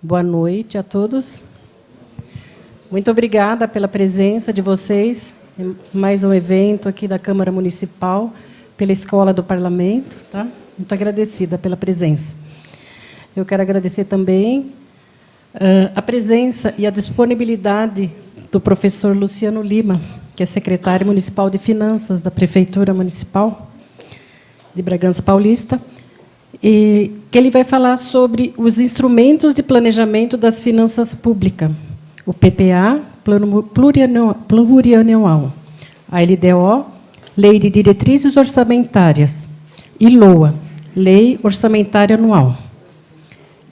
Boa noite a todos. Muito obrigada pela presença de vocês em mais um evento aqui da Câmara Municipal, pela Escola do Parlamento. Tá? Muito agradecida pela presença. Eu quero agradecer também a presença e a disponibilidade do professor Luciano Lima, que é secretário municipal de Finanças da Prefeitura Municipal de Bragança Paulista, e que ele vai falar sobre os instrumentos de planejamento das finanças públicas, o PPA, Plano Plurianual, a LDO, Lei de Diretrizes Orçamentárias, e LOA, Lei Orçamentária Anual.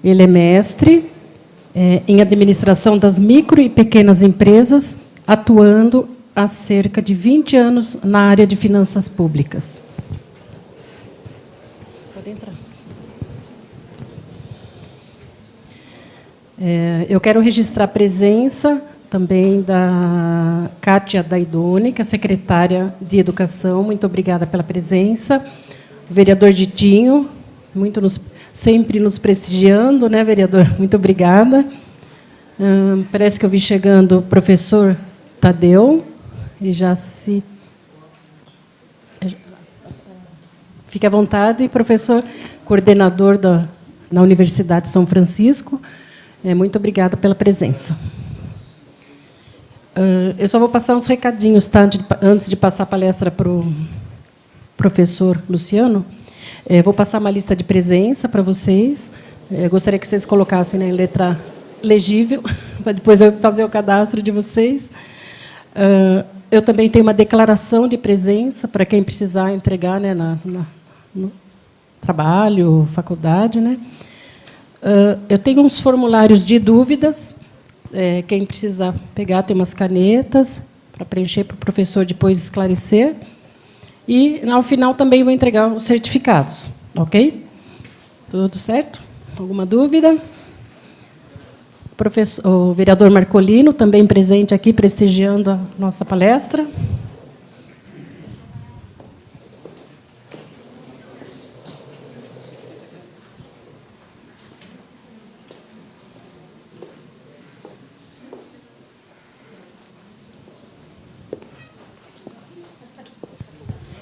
Ele é mestre em administração das micro e pequenas empresas, atuando há cerca de 20 anos na área de finanças públicas. Pode entrar. Eu quero registrar a presença também da Kátia Daidoni, que é secretária de Educação. Muito obrigada pela presença. O vereador Ditinho, sempre nos prestigiando, né, vereador? Muito obrigada. Parece que eu vi chegando o professor Tadeu. E já se... Fique à vontade, professor, coordenador na Universidade de São Francisco. Muito obrigada pela presença. Eu só vou passar uns recadinhos, tá? Antes de passar a palestra para o professor Luciano. Vou passar uma lista de presença para vocês. Gostaria que vocês colocassem, né, em letra legível, para depois eu fazer o cadastro de vocês. Eu também tenho uma declaração de presença para quem precisar entregar, né, no trabalho, faculdade, né? Eu tenho uns formulários de dúvidas. Quem precisar pegar, tem umas canetas para preencher, para o professor depois esclarecer. E, ao final, também vou entregar os certificados. Ok? Tudo certo? Alguma dúvida? O vereador Marcolino, também presente aqui, prestigiando a nossa palestra.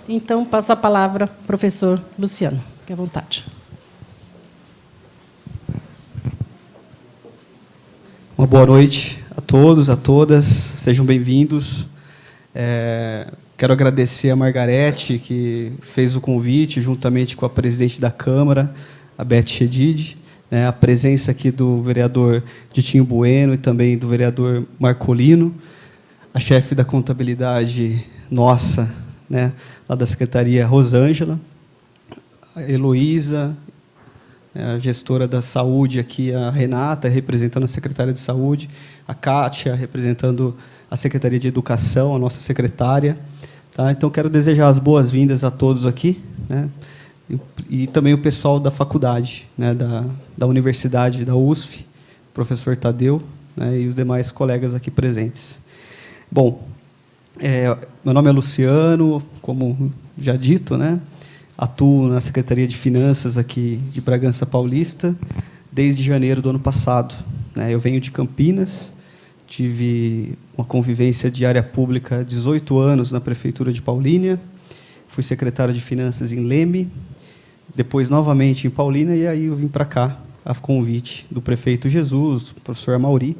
Então, passo a palavra ao professor Luciano. Fique à vontade. Uma boa noite a todos, a todas. Sejam bem-vindos. Quero agradecer a Margarete, que fez o convite, juntamente com a presidente da Câmara, a Beth Chedid, a presença aqui do vereador Ditinho Bueno e também do vereador Marcolino, a chefe da contabilidade nossa, lá da Secretaria, Rosângela, a Heloísa, a gestora da saúde aqui, a Renata, representando a secretária de saúde, a Kátia, representando a Secretaria de Educação, a nossa secretária. Tá? Então, quero desejar as boas-vindas a todos aqui, e também o pessoal da faculdade, da Universidade, da USF, o professor Tadeu, e os demais colegas aqui presentes. Bom, meu nome é Luciano, como já dito, atuo na Secretaria de Finanças aqui de Bragança Paulista desde janeiro do ano passado. Eu venho de Campinas, tive uma convivência de área pública 18 anos na Prefeitura de Paulínia, fui secretário de Finanças em Leme, depois novamente em Paulínia, e aí eu vim para cá a convite do prefeito Jesus, do professor Amauri,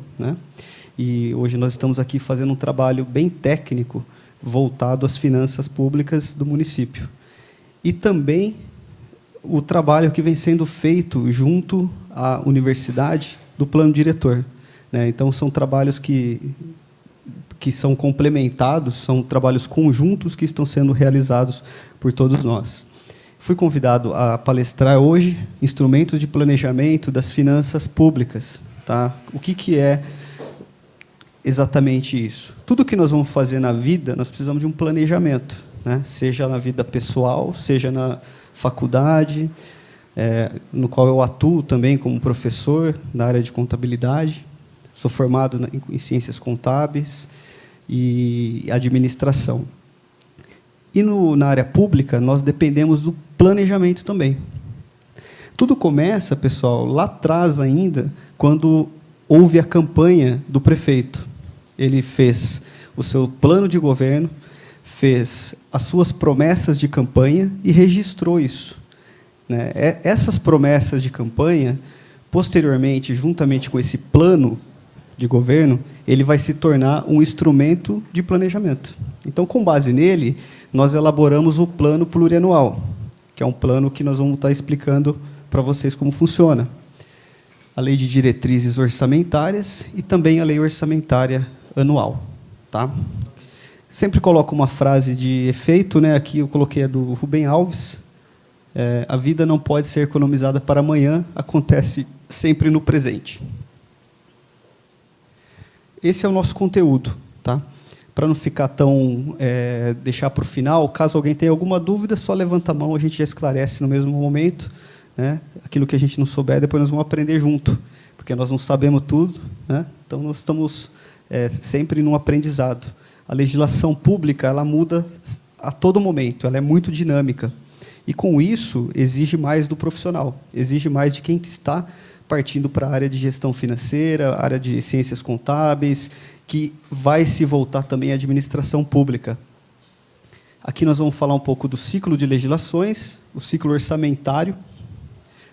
e hoje nós estamos aqui fazendo um trabalho bem técnico voltado às finanças públicas do município. E também o trabalho que vem sendo feito junto à universidade do plano diretor. Então, são trabalhos que são complementados, são trabalhos conjuntos que estão sendo realizados por todos nós. Fui convidado a palestrar hoje instrumentos de planejamento das finanças públicas. Tá? O que é exatamente isso? Tudo que nós vamos fazer na vida, nós precisamos de um planejamento, seja na vida pessoal, seja na faculdade, no qual eu atuo também como professor da área de contabilidade. Sou formado em ciências contábeis e administração. E na área pública, nós dependemos do planejamento também. Tudo começa, pessoal, lá atrás ainda, quando houve a campanha do prefeito. Ele fez o seu plano de governo, fez as suas promessas de campanha e registrou isso, né? Essas promessas de campanha, posteriormente, juntamente com esse plano de governo, ele vai se tornar um instrumento de planejamento. Então, com base nele, nós elaboramos o plano plurianual, que é um plano que nós vamos estar explicando para vocês como funciona. A lei de diretrizes orçamentárias e também a lei orçamentária anual. Tá? Sempre coloco uma frase de efeito, né? Aqui eu coloquei a do Rubem Alves. A vida não pode ser economizada para amanhã, acontece sempre no presente. Esse é o nosso conteúdo. Tá? Para não ficar tão... deixar para o final, caso alguém tenha alguma dúvida, só levanta a mão, a gente já esclarece no mesmo momento. Né? Aquilo que a gente não souber, depois nós vamos aprender junto, porque nós não sabemos tudo, né? Então nós estamos sempre num aprendizado. A legislação pública ela muda a todo momento, ela é muito dinâmica, e com isso exige mais do profissional, exige mais de quem está partindo para a área de gestão financeira, área de ciências contábeis, que vai se voltar também à administração pública. Aqui nós vamos falar um pouco do ciclo de legislações, o ciclo orçamentário,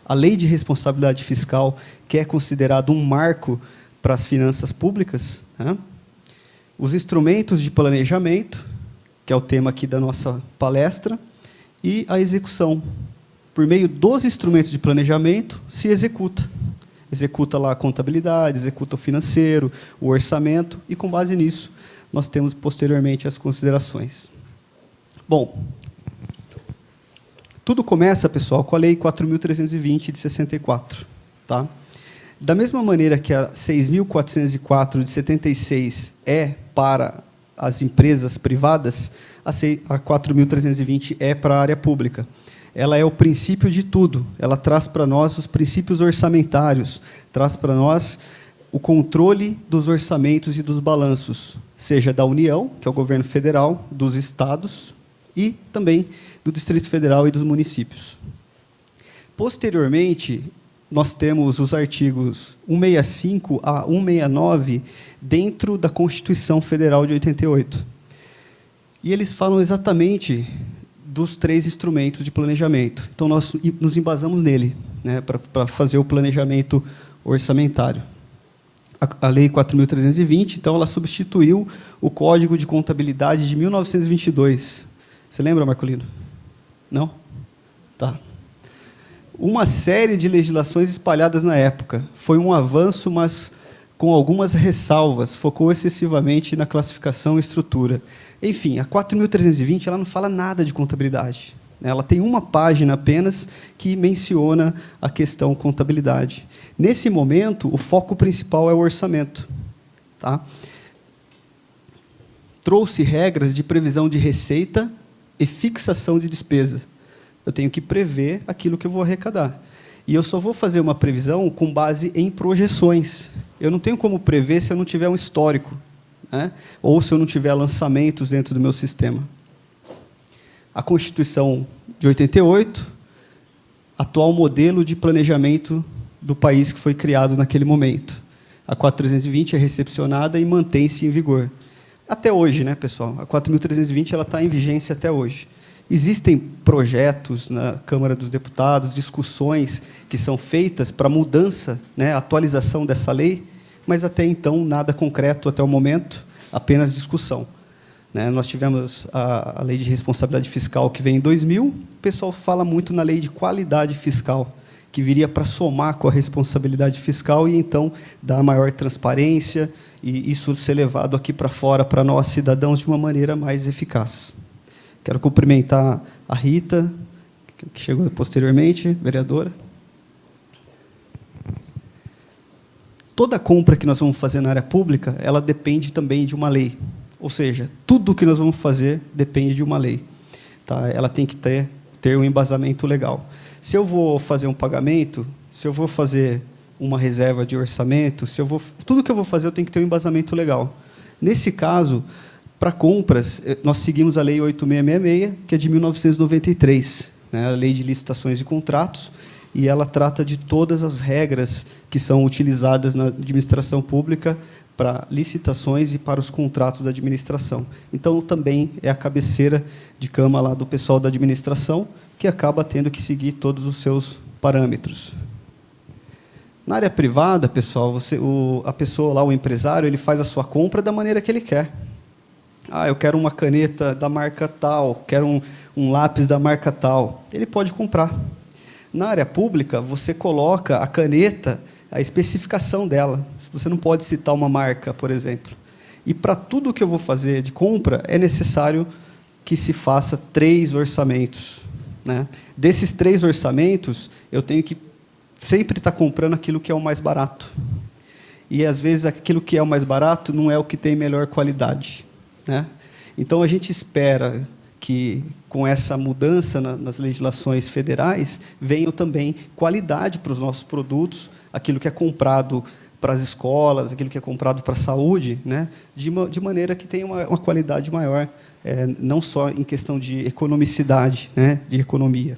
a lei de responsabilidade fiscal, que é considerado um marco para as finanças públicas, né? Os instrumentos de planejamento, que é o tema aqui da nossa palestra, e a execução. Por meio dos instrumentos de planejamento, se executa. Executa lá a contabilidade, executa o financeiro, o orçamento, e, com base nisso, nós temos, posteriormente, as considerações. Bom, tudo começa, pessoal, com a Lei 4.320, de 64. Tá? Da mesma maneira que a 6.404, de 76, é para as empresas privadas, a 4.320 é para a área pública. Ela é o princípio de tudo. Ela traz para nós os princípios orçamentários, traz para nós o controle dos orçamentos e dos balanços, seja da União, que é o governo federal, dos estados e também do Distrito Federal e dos municípios. Posteriormente, nós temos os artigos 165 a 169 dentro da Constituição Federal de 88. E eles falam exatamente dos 3 instrumentos de planejamento. Então, nós nos embasamos nele, né, para fazer o planejamento orçamentário. A Lei 4.320, então, ela substituiu o Código de Contabilidade de 1922. Você lembra, Marcolino? Não? Tá. Uma série de legislações espalhadas na época. Foi um avanço, mas com algumas ressalvas. Focou excessivamente na classificação e estrutura. Enfim, a 4.320 ela não fala nada de contabilidade. Ela tem uma página apenas que menciona a questão contabilidade. Nesse momento, o foco principal é o orçamento. Tá? Trouxe regras de previsão de receita e fixação de despesa. Eu tenho que prever aquilo que eu vou arrecadar. E eu só vou fazer uma previsão com base em projeções. Eu não tenho como prever se eu não tiver um histórico, né? Ou se eu não tiver lançamentos dentro do meu sistema. A Constituição de 88, atual modelo de planejamento do país que foi criado naquele momento. A 4.320 é recepcionada e mantém-se em vigor. Até hoje, né, pessoal? A 4.320 ela está em vigência até hoje. Existem projetos na Câmara dos Deputados, discussões que são feitas para mudança, né, atualização dessa lei, mas até então nada concreto até o momento, apenas discussão. Né? Nós tivemos a lei de responsabilidade fiscal que vem em 2000, o pessoal fala muito na lei de qualidade fiscal, que viria para somar com a responsabilidade fiscal e, então, dar maior transparência e isso ser levado aqui para fora, para nós, cidadãos, de uma maneira mais eficaz. Quero cumprimentar a Rita, que chegou posteriormente, vereadora. Toda compra que nós vamos fazer na área pública, ela depende também de uma lei. Ou seja, tudo que nós vamos fazer depende de uma lei. Tá? Ela tem que ter um embasamento legal. Se eu vou fazer um pagamento, se eu vou fazer uma reserva de orçamento, tudo que eu vou fazer eu tenho que ter um embasamento legal. Nesse caso, para compras, nós seguimos a Lei 8666, que é de 1993, né, a Lei de Licitações e Contratos, e ela trata de todas as regras que são utilizadas na administração pública para licitações e para os contratos da administração. Então, também é a cabeceira de cama lá do pessoal da administração, que acaba tendo que seguir todos os seus parâmetros. Na área privada, pessoal, a pessoa lá, o empresário, ele faz a sua compra da maneira que ele quer. Ah, eu quero uma caneta da marca tal, quero um lápis da marca tal. Ele pode comprar. Na área pública, você coloca a caneta, a especificação dela. Você não pode citar uma marca, por exemplo. E para tudo que eu vou fazer de compra, é necessário que se faça 3 orçamentos, né? Desses 3 orçamentos, eu tenho que sempre estar comprando aquilo que é o mais barato. E, às vezes, aquilo que é o mais barato não é o que tem melhor qualidade, né? Então, a gente espera que, com essa mudança nas legislações federais, venha também qualidade para os nossos produtos, aquilo que é comprado para as escolas, aquilo que é comprado para a saúde, né? De maneira que tenha uma qualidade maior, não só em questão de economicidade, né? De economia.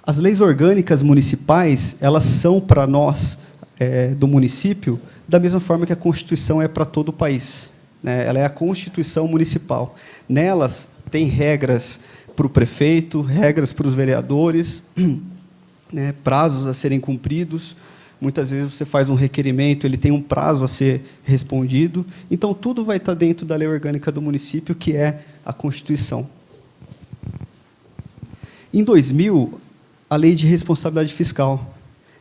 As leis orgânicas municipais, elas são para nós, do município, da mesma forma que a Constituição é para todo o país, né? Ela é a Constituição municipal. Nelas, tem regras para o prefeito, regras para os vereadores, né, prazos a serem cumpridos. Muitas vezes você faz um requerimento, ele tem um prazo a ser respondido. Então, tudo vai estar dentro da lei orgânica do município, que é a Constituição. Em 2000, a Lei de Responsabilidade Fiscal,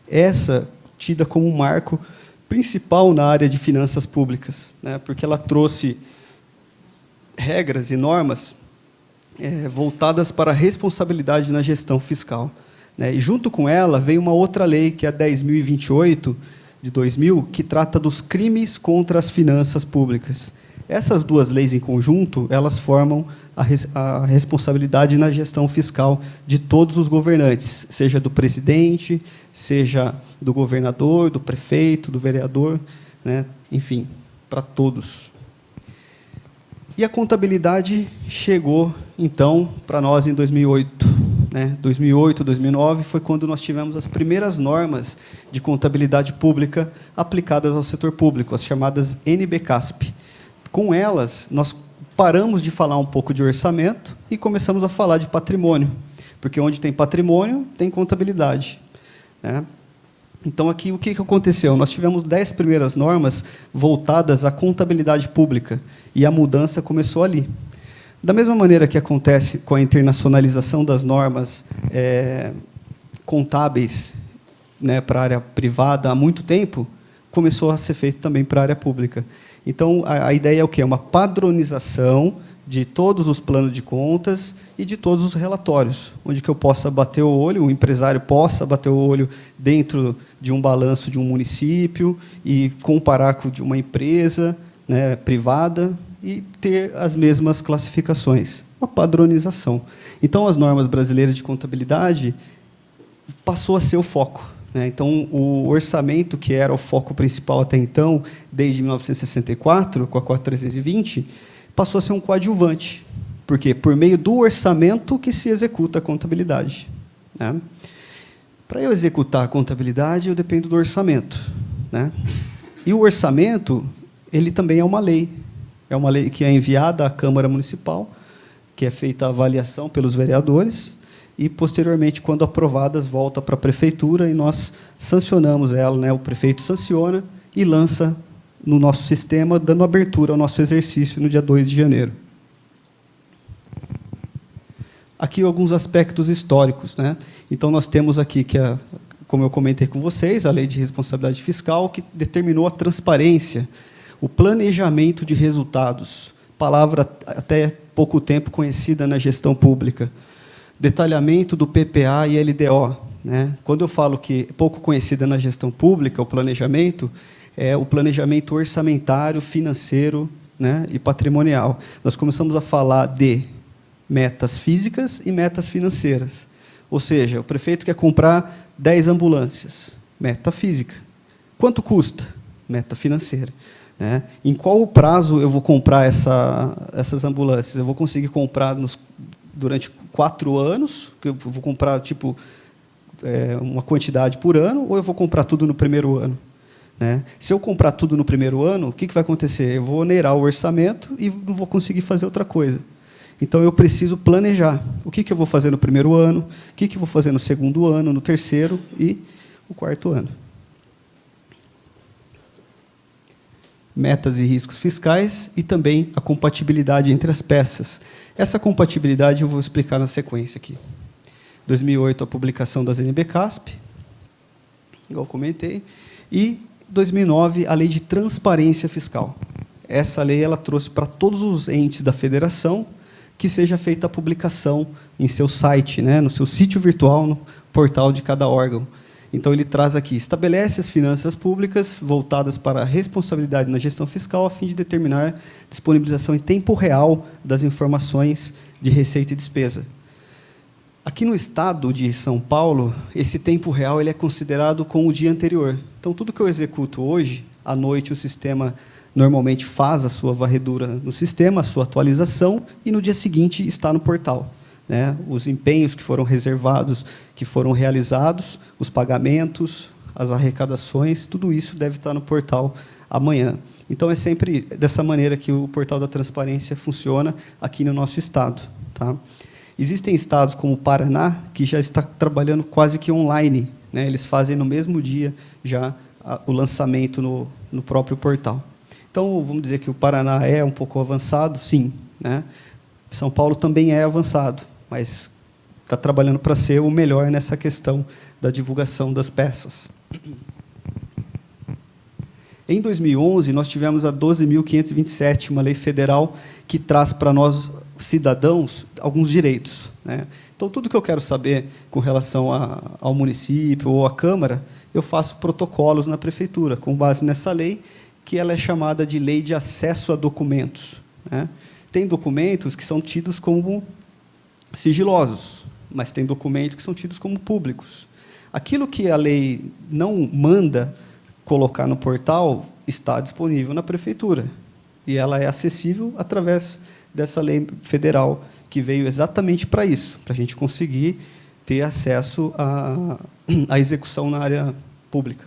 essa tida como um marco principal na área de finanças públicas, né, porque ela trouxe regras e normas voltadas para a responsabilidade na gestão fiscal, né? E, junto com ela, veio uma outra lei, que é a 10.028, de 2000, que trata dos crimes contra as finanças públicas. Essas 2 leis em conjunto, elas formam a responsabilidade na gestão fiscal de todos os governantes, seja do presidente, seja do governador, do prefeito, do vereador, né? Enfim, para todos. E a contabilidade chegou, então, para nós em 2008. 2008, 2009, foi quando nós tivemos as primeiras normas de contabilidade pública aplicadas ao setor público, as chamadas NBCASP. Com elas, nós paramos de falar um pouco de orçamento e começamos a falar de patrimônio, porque onde tem patrimônio, tem contabilidade, né? Então, aqui, o que aconteceu? Nós tivemos 10 primeiras normas voltadas à contabilidade pública, e a mudança começou ali. Da mesma maneira que acontece com a internacionalização das normas contábeis, né, para a área privada há muito tempo, começou a ser feito também para a área pública. Então, a ideia é o quê? Uma padronização de todos os planos de contas e de todos os relatórios, onde que eu possa bater o olho, o empresário possa bater o olho dentro de um balanço de um município e comparar com o de uma empresa, né, privada, e ter as mesmas classificações, uma padronização. Então, as normas brasileiras de contabilidade passou a ser o foco, né? Então, o orçamento, que era o foco principal até então, desde 1964, com a 4320, passou a ser um coadjuvante. Por quê? Por meio do orçamento que se executa a contabilidade, né? Para eu executar a contabilidade, eu dependo do orçamento, né? E o orçamento, ele também é uma lei. É uma lei que é enviada à Câmara Municipal, que é feita a avaliação pelos vereadores, e, posteriormente, quando aprovadas, volta para a Prefeitura e nós sancionamos ela, né? O prefeito sanciona e lança no nosso sistema, dando abertura ao nosso exercício no dia 2 de janeiro. Aqui alguns aspectos históricos, né? Então, nós temos aqui, como eu comentei com vocês, a Lei de Responsabilidade Fiscal, que determinou a transparência, o planejamento de resultados, palavra até pouco tempo conhecida na gestão pública, detalhamento do PPA e LDO, né? Quando eu falo que é pouco conhecida na gestão pública, o planejamento, é o planejamento orçamentário, financeiro, né, e patrimonial. Nós começamos a falar de metas físicas e metas financeiras. Ou seja, o prefeito quer comprar 10 ambulâncias, meta física. Quanto custa? Meta financeira, né? Em qual prazo eu vou comprar essas ambulâncias? Eu vou conseguir comprar durante 4 anos, que eu vou comprar tipo uma quantidade por ano, ou eu vou comprar tudo no primeiro ano, né? Se eu comprar tudo no primeiro ano, o que vai acontecer? Eu vou onerar o orçamento e não vou conseguir fazer outra coisa. Então, eu preciso planejar. O que eu vou fazer no primeiro ano, o que eu vou fazer no segundo ano, no terceiro e o quarto ano. Metas e riscos fiscais e também a compatibilidade entre as peças. Essa compatibilidade eu vou explicar na sequência aqui. 2008, a publicação das NBCASP, igual comentei, e 2009, a Lei de Transparência Fiscal. Essa lei ela trouxe para todos os entes da federação que seja feita a publicação em seu site, né, no seu sítio virtual, no portal de cada órgão. Então, ele traz aqui, estabelece as finanças públicas voltadas para a responsabilidade na gestão fiscal a fim de determinar disponibilização em tempo real das informações de receita e despesa. Aqui no estado de São Paulo, esse tempo real ele é considerado com o dia anterior. Então, tudo que eu executo hoje, à noite, o sistema normalmente faz a sua varredura no sistema, a sua atualização, e no dia seguinte está no portal, né? Os empenhos que foram reservados, que foram realizados, os pagamentos, as arrecadações, tudo isso deve estar no portal amanhã. Então, é sempre dessa maneira que o portal da transparência funciona aqui no nosso estado, tá? Existem estados como o Paraná, que já está trabalhando quase que online, né? Eles fazem no mesmo dia já o lançamento no próprio portal. Então, vamos dizer que o Paraná é um pouco avançado, sim, né? São Paulo também é avançado, mas está trabalhando para ser o melhor nessa questão da divulgação das peças. Em 2011, nós tivemos a 12.527, uma lei federal que traz para nós, cidadãos, alguns direitos, né? Então, tudo que eu quero saber com relação ao município ou à Câmara, eu faço protocolos na prefeitura, com base nessa lei, que ela é chamada de Lei de Acesso a Documentos, né? Tem documentos que são tidos como sigilosos, mas tem documentos que são tidos como públicos. Aquilo que a lei não manda colocar no portal está disponível na prefeitura, e ela é acessível através dessa lei federal, que veio exatamente para isso, para a gente conseguir ter acesso à execução na área pública.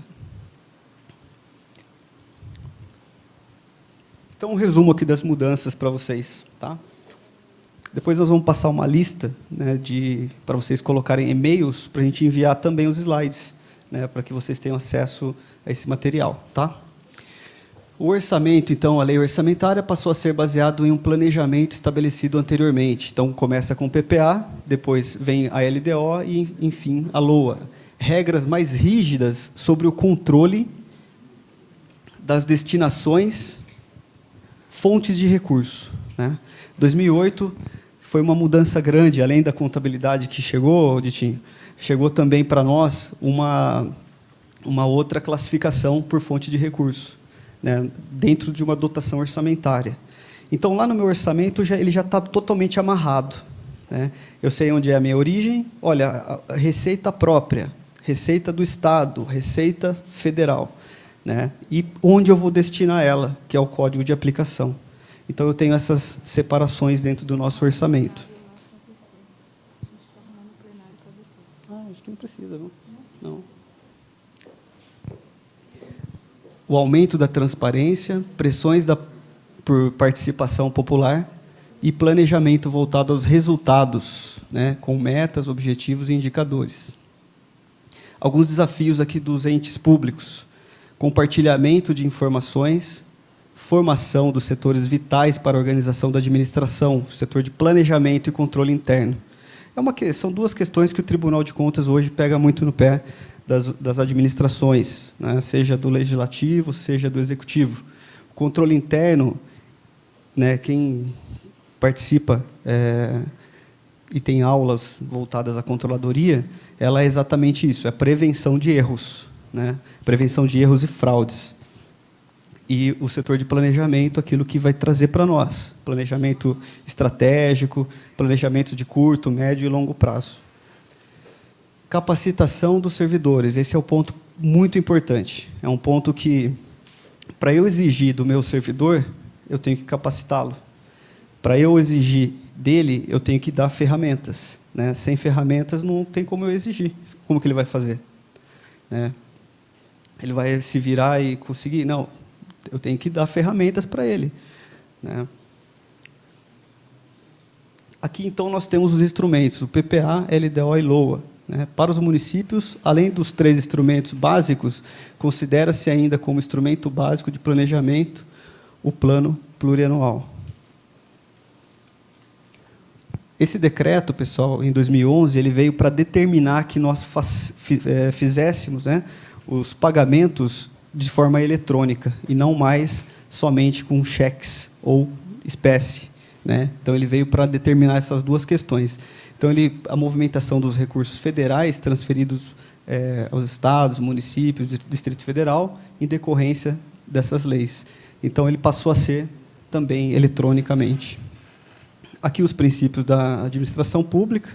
Então, um resumo aqui das mudanças para vocês, tá? Depois nós vamos passar uma lista, né, para vocês colocarem e-mails, para a gente enviar também os slides, né, para que vocês tenham acesso a esse material, tá? O orçamento, então, a lei orçamentária passou a ser baseado em um planejamento estabelecido anteriormente. Então, começa com o PPA, depois vem a LDO e, enfim, a LOA. Regras mais rígidas sobre o controle das destinações, fontes de recurso, né? 2008 foi uma mudança grande, além da contabilidade que chegou, Ditinho, chegou também para nós uma outra classificação por fonte de recurso, né, dentro de uma dotação orçamentária. Então, lá no meu orçamento, ele já está totalmente amarrado, né? Eu sei onde é a minha origem, olha, a receita própria, receita do Estado, receita federal, né? E onde eu vou destinar ela, que é o código de aplicação. Então, eu tenho essas separações dentro do nosso orçamento. Acho que não precisa, não. O aumento da transparência, pressões por participação popular e planejamento voltado aos resultados, né, com metas, objetivos e indicadores. Alguns desafios aqui dos entes públicos: compartilhamento de informações, formação dos setores vitais para a organização da administração, setor de planejamento e controle interno. São duas questões que o Tribunal de Contas hoje pega muito no pé das administrações, né, seja do legislativo, seja do executivo. O controle interno, né, quem participa e tem aulas voltadas à controladoria, ela é exatamente isso, é prevenção de erros, né, prevenção de erros e fraudes. E o setor de planejamento, aquilo que vai trazer para nós, planejamento estratégico, planejamento de curto, médio e longo prazo. Capacitação dos servidores, esse é o ponto muito importante. É um ponto que, para eu exigir do meu servidor, eu tenho que capacitá-lo. Para eu exigir dele, eu tenho que dar ferramentas, né? Sem ferramentas, não tem como eu exigir. Como que ele vai fazer? Né? Ele vai se virar e conseguir? Não, eu tenho que dar ferramentas para ele. Né? Aqui, então, nós temos os instrumentos, o PPA, LDO e LOA. Né? Para os municípios, além dos 3 instrumentos básicos, considera-se ainda como instrumento básico de planejamento o plano plurianual. Esse decreto, pessoal, em 2011, ele veio para determinar que nós fizéssemos, né, os pagamentos de forma eletrônica, e não mais somente com cheques ou espécie. Né? Então, ele veio para determinar essas 2 questões. Então, a movimentação dos recursos federais transferidos aos estados, municípios, Distrito Federal, em decorrência dessas leis. Então, ele passou a ser também eletronicamente. Aqui os princípios da administração pública,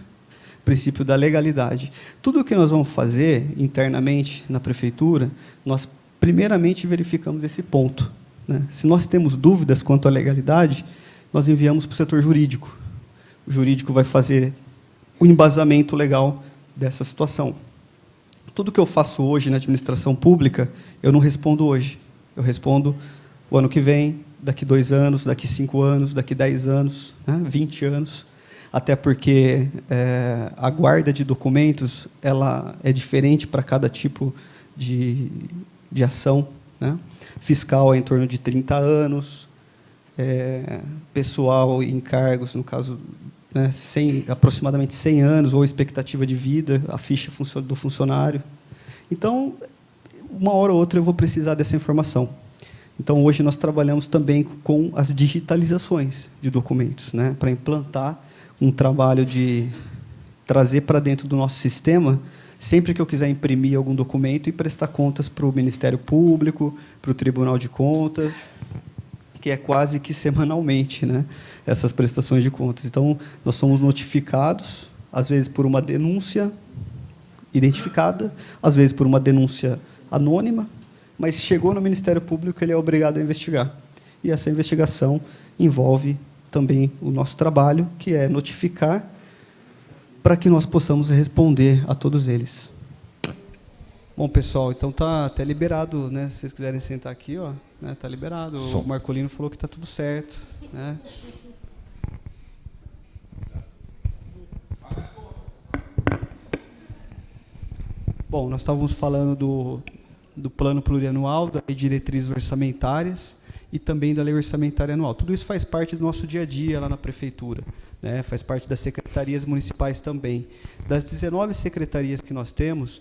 princípio da legalidade. Tudo o que nós vamos fazer internamente na prefeitura, nós primeiramente verificamos esse ponto. Né? Se nós temos dúvidas quanto à legalidade, nós enviamos para o setor jurídico. O jurídico vai fazer o embasamento legal dessa situação. Tudo que eu faço hoje na administração pública, eu não respondo hoje. Eu respondo o ano que vem, daqui 2 anos, daqui 5 anos, daqui 10 anos, né, 20 anos, até porque a guarda de documentos ela é diferente para cada tipo de ação. Né? Fiscal é em torno de 30 anos, pessoal em cargos, no caso, né, aproximadamente 100 anos, ou expectativa de vida, a ficha do funcionário. Então, uma hora ou outra eu vou precisar dessa informação. Então, hoje nós trabalhamos também com as digitalizações de documentos, né, para implantar um trabalho de trazer para dentro do nosso sistema, sempre que eu quiser imprimir algum documento e prestar contas para o Ministério Público, para o Tribunal de Contas, que é quase que semanalmente, né, essas prestações de contas. Então, nós somos notificados, às vezes por uma denúncia identificada, às vezes por uma denúncia anônima, mas chegou no Ministério Público, ele é obrigado a investigar. E essa investigação envolve também o nosso trabalho, que é notificar para que nós possamos responder a todos eles. Bom, pessoal, então está até liberado, né? Se vocês quiserem sentar aqui, ó, né? Está liberado. O Marcolino falou que está tudo certo. Né? Bom, nós estávamos falando do plano plurianual, das diretrizes orçamentárias e também da lei orçamentária anual. Tudo isso faz parte do nosso dia a dia lá na prefeitura, né? Faz parte das secretarias municipais também. Das 19 secretarias que nós temos,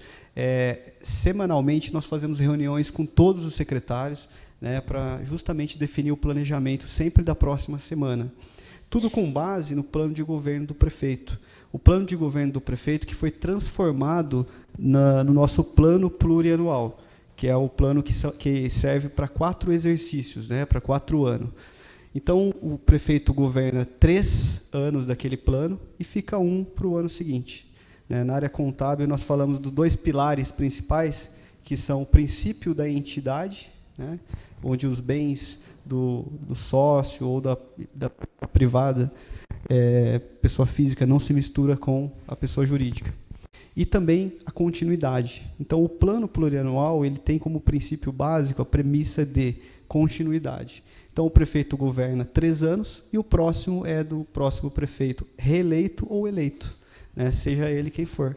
semanalmente nós fazemos reuniões com todos os secretários, né, para justamente definir o planejamento sempre da próxima semana. Tudo com base no plano de governo do prefeito. O plano de governo do prefeito que foi transformado no nosso plano plurianual, que é o plano que serve para 4 exercícios, né, para 4 anos. Então, o prefeito governa 3 anos daquele plano e fica 1 para o ano seguinte. Né? Na área contábil, nós falamos dos 2 pilares principais, que são o princípio da entidade, né, onde os bens do sócio ou da privada, pessoa física, não se mistura com a pessoa jurídica. E também a continuidade. Então, o plano plurianual ele tem como princípio básico a premissa de continuidade. Então, o prefeito governa 3 anos e o próximo é do próximo prefeito, reeleito ou eleito, né, seja ele quem for.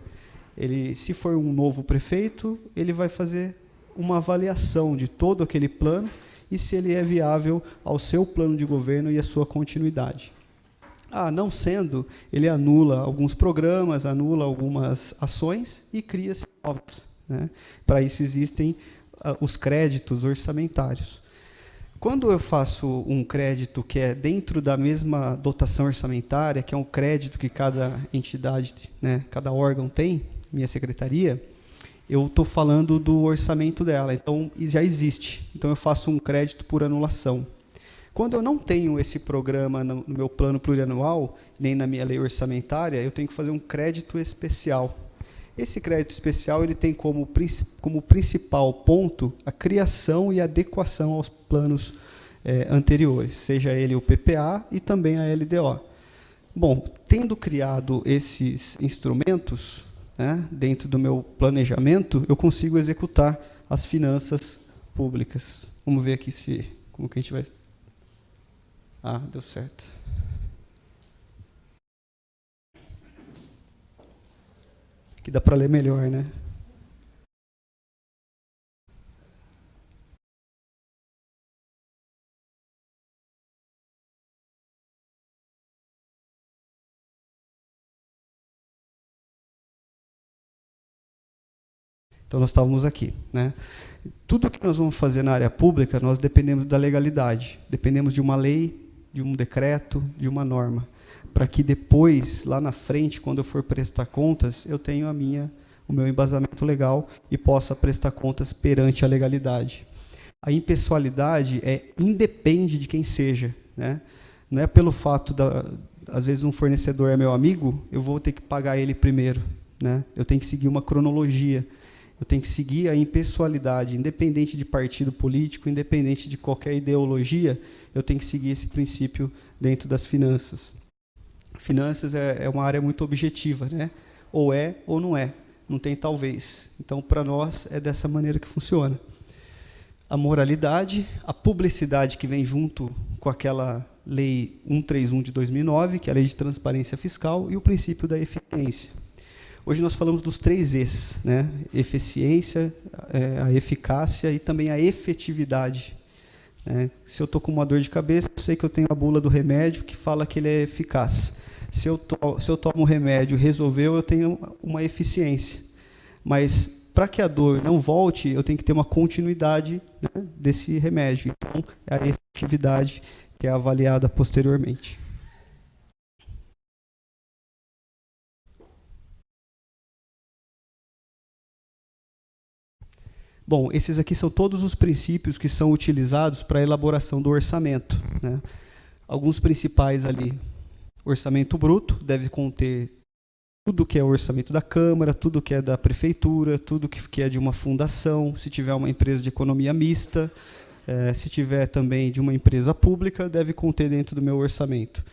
Se for um novo prefeito, ele vai fazer uma avaliação de todo aquele plano e se ele é viável ao seu plano de governo e à sua continuidade. Não sendo, ele anula alguns programas, anula algumas ações e cria-se novas. Né? Para isso existem os créditos orçamentários. Quando eu faço um crédito que é dentro da mesma dotação orçamentária, que é um crédito que cada entidade, né, cada órgão tem, minha secretaria, eu estou falando do orçamento dela, então já existe. Então eu faço um crédito por anulação. Quando eu não tenho esse programa no meu plano plurianual, nem na minha lei orçamentária, eu tenho que fazer um crédito especial. Esse crédito especial ele tem como principal ponto a criação e adequação aos planos anteriores, seja ele o PPA e também a LDO. Bom, tendo criado esses instrumentos, né, dentro do meu planejamento, eu consigo executar as finanças públicas. Vamos ver aqui como que a gente vai... Ah, deu certo. Aqui dá para ler melhor, né? Então, nós estávamos aqui, né? Tudo que nós vamos fazer na área pública, nós dependemos da legalidade, dependemos de uma lei, de um decreto, de uma norma, para que depois, lá na frente, quando eu for prestar contas, eu tenha o meu embasamento legal e possa prestar contas perante a legalidade. A impessoalidade independe de quem seja, né? Não é pelo fato às vezes um fornecedor é meu amigo, eu vou ter que pagar ele primeiro, né? Eu tenho que seguir uma cronologia. Eu tenho que seguir a impessoalidade, independente de partido político, independente de qualquer ideologia, eu tenho que seguir esse princípio dentro das finanças. Finanças é uma área muito objetiva, né? Ou é ou não é, não tem talvez. Então, para nós, é dessa maneira que funciona. A moralidade, a publicidade que vem junto com aquela Lei 131 de 2009, que é a Lei de Transparência Fiscal, e o princípio da eficiência. Hoje nós falamos dos 3 E's, né? Eficiência, a eficácia e também a efetividade. Né? Se eu estou com uma dor de cabeça, eu sei que eu tenho a bula do remédio que fala que ele é eficaz. Se eu tomo o remédio e resolveu, eu tenho uma eficiência. Mas, para que a dor não volte, eu tenho que ter uma continuidade, né, desse remédio. Então, é a efetividade que é avaliada posteriormente. Bom, esses aqui são todos os princípios que são utilizados para a elaboração do orçamento, né? Alguns principais ali. Orçamento bruto deve conter tudo que é o orçamento da Câmara, tudo que é da Prefeitura, tudo que é de uma fundação, se tiver uma empresa de economia mista, se tiver também de uma empresa pública, deve conter dentro do meu orçamento.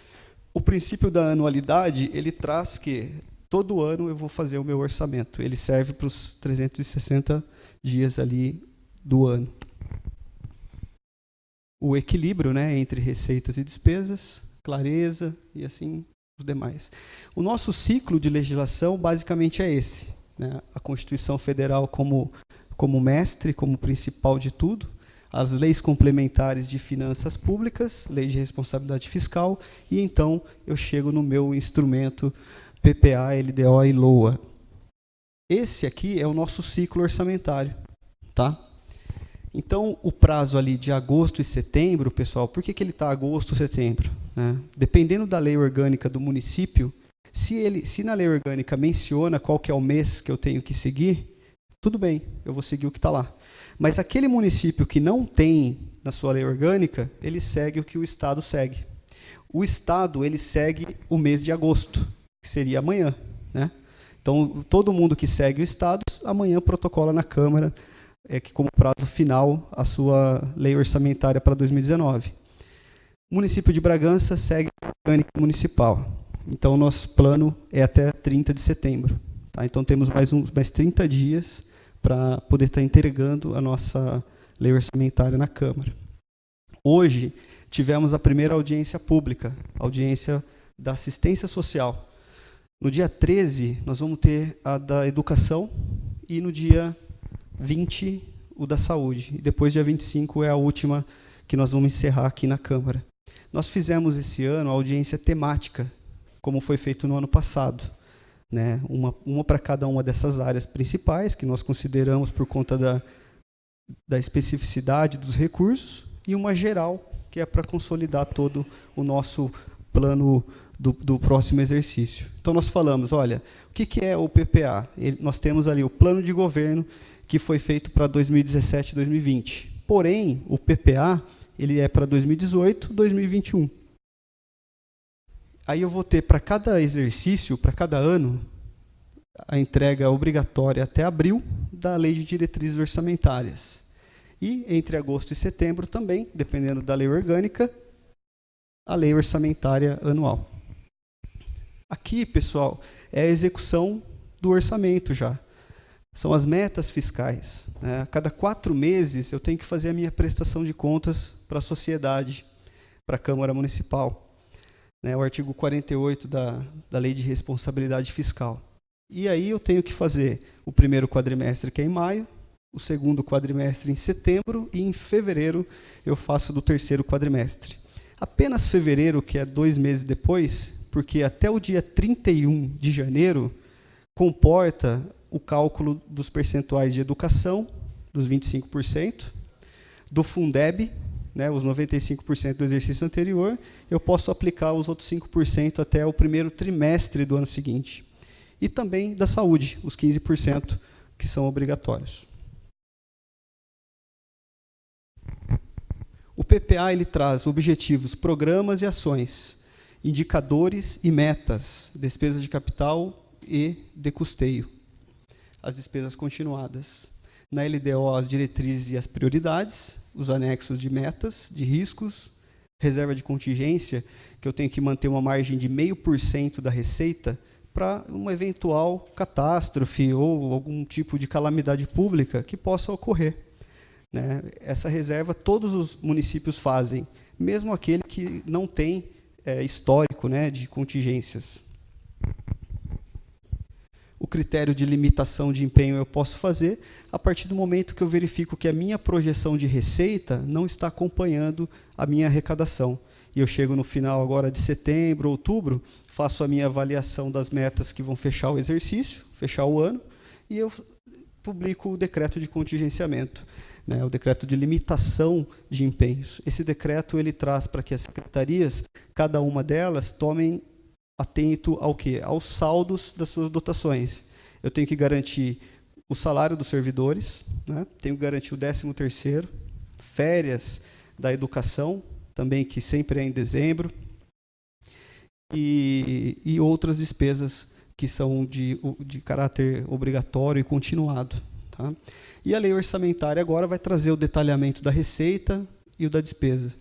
O princípio da anualidade, ele traz que todo ano eu vou fazer o meu orçamento. Ele serve para os 360 dias ali do ano. O equilíbrio, né, entre receitas e despesas, clareza e assim os demais. O nosso ciclo de legislação basicamente é esse, né? A Constituição Federal como mestre, como principal de tudo, as leis complementares de finanças públicas, lei de responsabilidade fiscal, e então eu chego no meu instrumento PPA, LDO e LOA. Esse aqui é o nosso ciclo orçamentário, tá? Então, o prazo ali de agosto e setembro, pessoal, por que ele está agosto e setembro? Né? Dependendo da lei orgânica do município, se na lei orgânica menciona qual que é o mês que eu tenho que seguir, tudo bem, eu vou seguir o que está lá. Mas aquele município que não tem na sua lei orgânica, ele segue o que o Estado segue. O Estado, ele segue o mês de agosto, que seria amanhã, né? Então, todo mundo que segue o Estado, amanhã protocola na Câmara, que como prazo final, a sua lei orçamentária para 2019. O município de Bragança segue a orgânica municipal. Então, o nosso plano é até 30 de setembro. Tá? Então, temos mais 30 dias para poder estar entregando a nossa lei orçamentária na Câmara. Hoje, tivemos a primeira audiência pública, audiência da assistência social. No dia 13, nós vamos ter a da educação e no dia 20, o da saúde. E depois, dia 25, é a última que nós vamos encerrar aqui na Câmara. Nós fizemos esse ano a audiência temática, como foi feito no ano passado. Né? Uma para cada uma dessas áreas principais, que nós consideramos por conta da especificidade dos recursos, e uma geral, que é para consolidar todo o nosso plano do próximo exercício. Então, nós falamos, olha, o que é o PPA? Nós temos ali o plano de governo que foi feito para 2017 e 2020. Porém, o PPA ele é para 2018 e 2021. Aí eu vou ter para cada exercício, para cada ano, a entrega obrigatória até abril da Lei de Diretrizes Orçamentárias. E entre agosto e setembro também, dependendo da lei orgânica, a lei orçamentária anual. Aqui, pessoal, é a execução do orçamento já. São as metas fiscais, né? A cada 4 meses eu tenho que fazer a minha prestação de contas para a sociedade, para a Câmara Municipal, né? O artigo 48 da Lei de Responsabilidade Fiscal. E aí eu tenho que fazer o primeiro quadrimestre, que é em maio, o segundo quadrimestre em setembro, e em fevereiro eu faço do terceiro quadrimestre. Apenas fevereiro, que é 2 meses depois, porque até o dia 31 de janeiro comporta o cálculo dos percentuais de educação, dos 25%, do Fundeb, né, os 95% do exercício anterior, eu posso aplicar os outros 5% até o primeiro trimestre do ano seguinte. E também da saúde, os 15% que são obrigatórios. O PPA ele traz objetivos, programas e ações, indicadores e metas, despesas de capital e de custeio, as despesas continuadas. Na LDO, as diretrizes e as prioridades, os anexos de metas, de riscos, reserva de contingência, que eu tenho que manter uma margem de 0,5% da receita para uma eventual catástrofe ou algum tipo de calamidade pública que possa ocorrer, né? Essa reserva todos os municípios fazem, mesmo aquele que não tem histórico, né, de contingências. O critério de limitação de empenho eu posso fazer a partir do momento que eu verifico que a minha projeção de receita não está acompanhando a minha arrecadação. E eu chego no final agora de setembro, outubro, faço a minha avaliação das metas que vão fechar o exercício, fechar o ano, e eu publico o decreto de contingenciamento, né, o decreto de limitação de empenhos. Esse decreto ele traz para que as secretarias, cada uma delas, tomem atento ao quê? Aos saldos das suas dotações. Eu tenho que garantir o salário dos servidores, né? Tenho que garantir o 13º, férias da educação, também que sempre é em dezembro, e outras despesas que são de caráter obrigatório e continuado. Tá? E a lei orçamentária agora vai trazer o detalhamento da receita e o da despesa.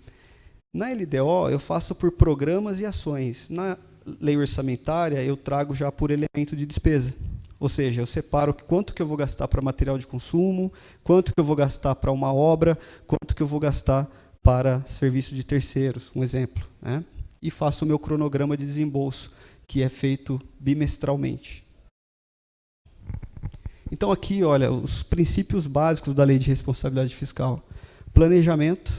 Na LDO, eu faço por programas e ações. Na lei orçamentária, eu trago já por elemento de despesa. Ou seja, eu separo quanto que eu vou gastar para material de consumo, quanto que eu vou gastar para uma obra, quanto que eu vou gastar para serviço de terceiros, um exemplo, né? E faço o meu cronograma de desembolso, que é feito bimestralmente. Então aqui, olha, os princípios básicos da Lei de Responsabilidade Fiscal. Planejamento,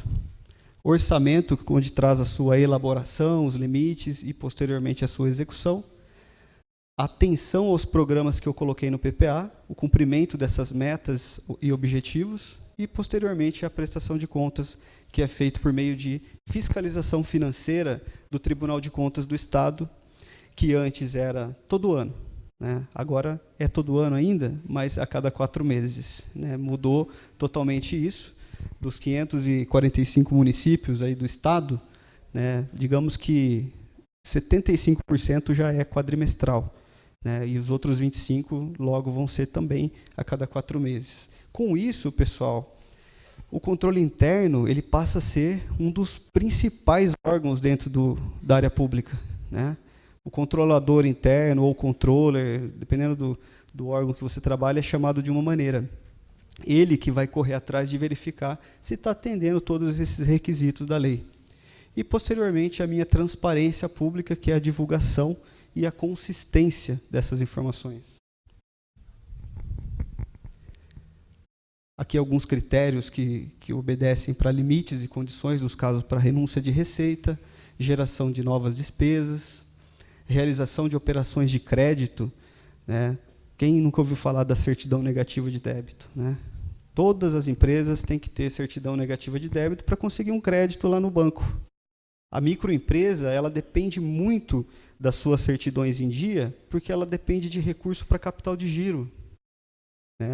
orçamento, onde traz a sua elaboração, os limites e, posteriormente, a sua execução. Atenção aos programas que eu coloquei no PPA, o cumprimento dessas metas e objetivos, e, posteriormente, a prestação de contas, que é feito por meio de fiscalização financeira do Tribunal de Contas do Estado, que antes era todo ano, né? Agora é todo ano ainda, mas a cada 4 meses, né? Mudou totalmente isso. Dos 545 municípios aí do Estado, né, digamos que 75% já é quadrimestral, né, e os outros 25% logo vão ser também a cada 4 meses. Com isso, pessoal, o controle interno ele passa a ser um dos principais órgãos dentro da área pública, né? O controlador interno ou controller, dependendo do órgão que você trabalha, é chamado de uma maneira. Ele que vai correr atrás de verificar se está atendendo todos esses requisitos da lei. E, posteriormente, a minha transparência pública, que é a divulgação e a consistência dessas informações. Aqui alguns critérios que obedecem para limites e condições dos casos para renúncia de receita, geração de novas despesas, realização de operações de crédito, né? Quem nunca ouviu falar da certidão negativa de débito, né? Todas as empresas têm que ter certidão negativa de débito para conseguir um crédito lá no banco. A microempresa, ela depende muito das suas certidões em dia, porque ela depende de recurso para capital de giro.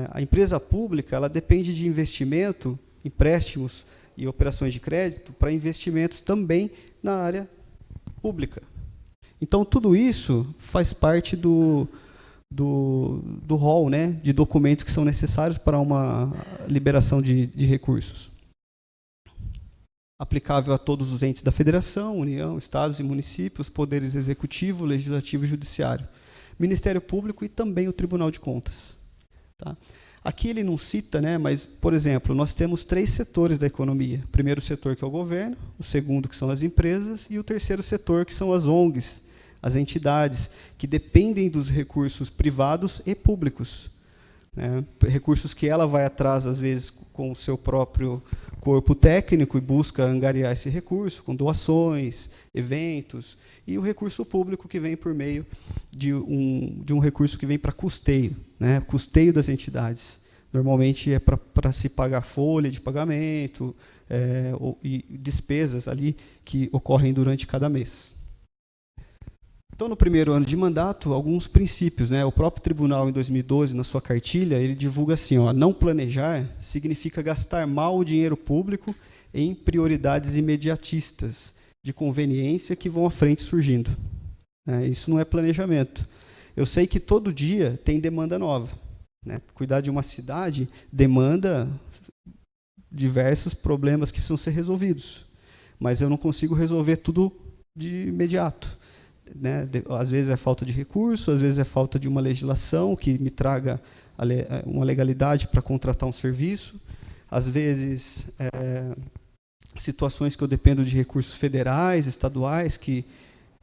A empresa pública, ela depende de investimento, empréstimos e operações de crédito para investimentos também na área pública. Então, tudo isso faz parte do rol, né, de documentos que são necessários para uma liberação de recursos. aplicável a todos os entes da Federação, União, Estados e municípios, poderes executivo, legislativo e judiciário, Ministério Público e também o Tribunal de Contas. Tá? Aqui ele não cita, né, mas, por exemplo, nós temos 3 setores da economia. O primeiro setor, que é o governo, o segundo, que são as empresas, e o terceiro setor, que são as ONGs, as entidades, que dependem dos recursos privados e públicos. Né, recursos que ela vai atrás, às vezes, com o seu próprio corpo técnico e busca angariar esse recurso, com doações, eventos, e o recurso público que vem por meio de um recurso que vem para custeio, né, custeio das entidades. Normalmente é para se pagar folha de pagamento e despesas ali que ocorrem durante cada mês. Então, no primeiro ano de mandato, alguns princípios, né? O próprio tribunal, em 2012, na sua cartilha, ele divulga assim, ó, não planejar significa gastar mal o dinheiro público em prioridades imediatistas, de conveniência que vão à frente surgindo. Isso não é planejamento. Eu sei que todo dia tem demanda nova. Né? Cuidar de uma cidade demanda diversos problemas que precisam ser resolvidos, mas eu não consigo resolver tudo de imediato. Né? Às vezes é falta de recurso, às vezes é falta de uma legislação que me traga uma legalidade para contratar um serviço, às vezes situações que eu dependo de recursos federais, estaduais, que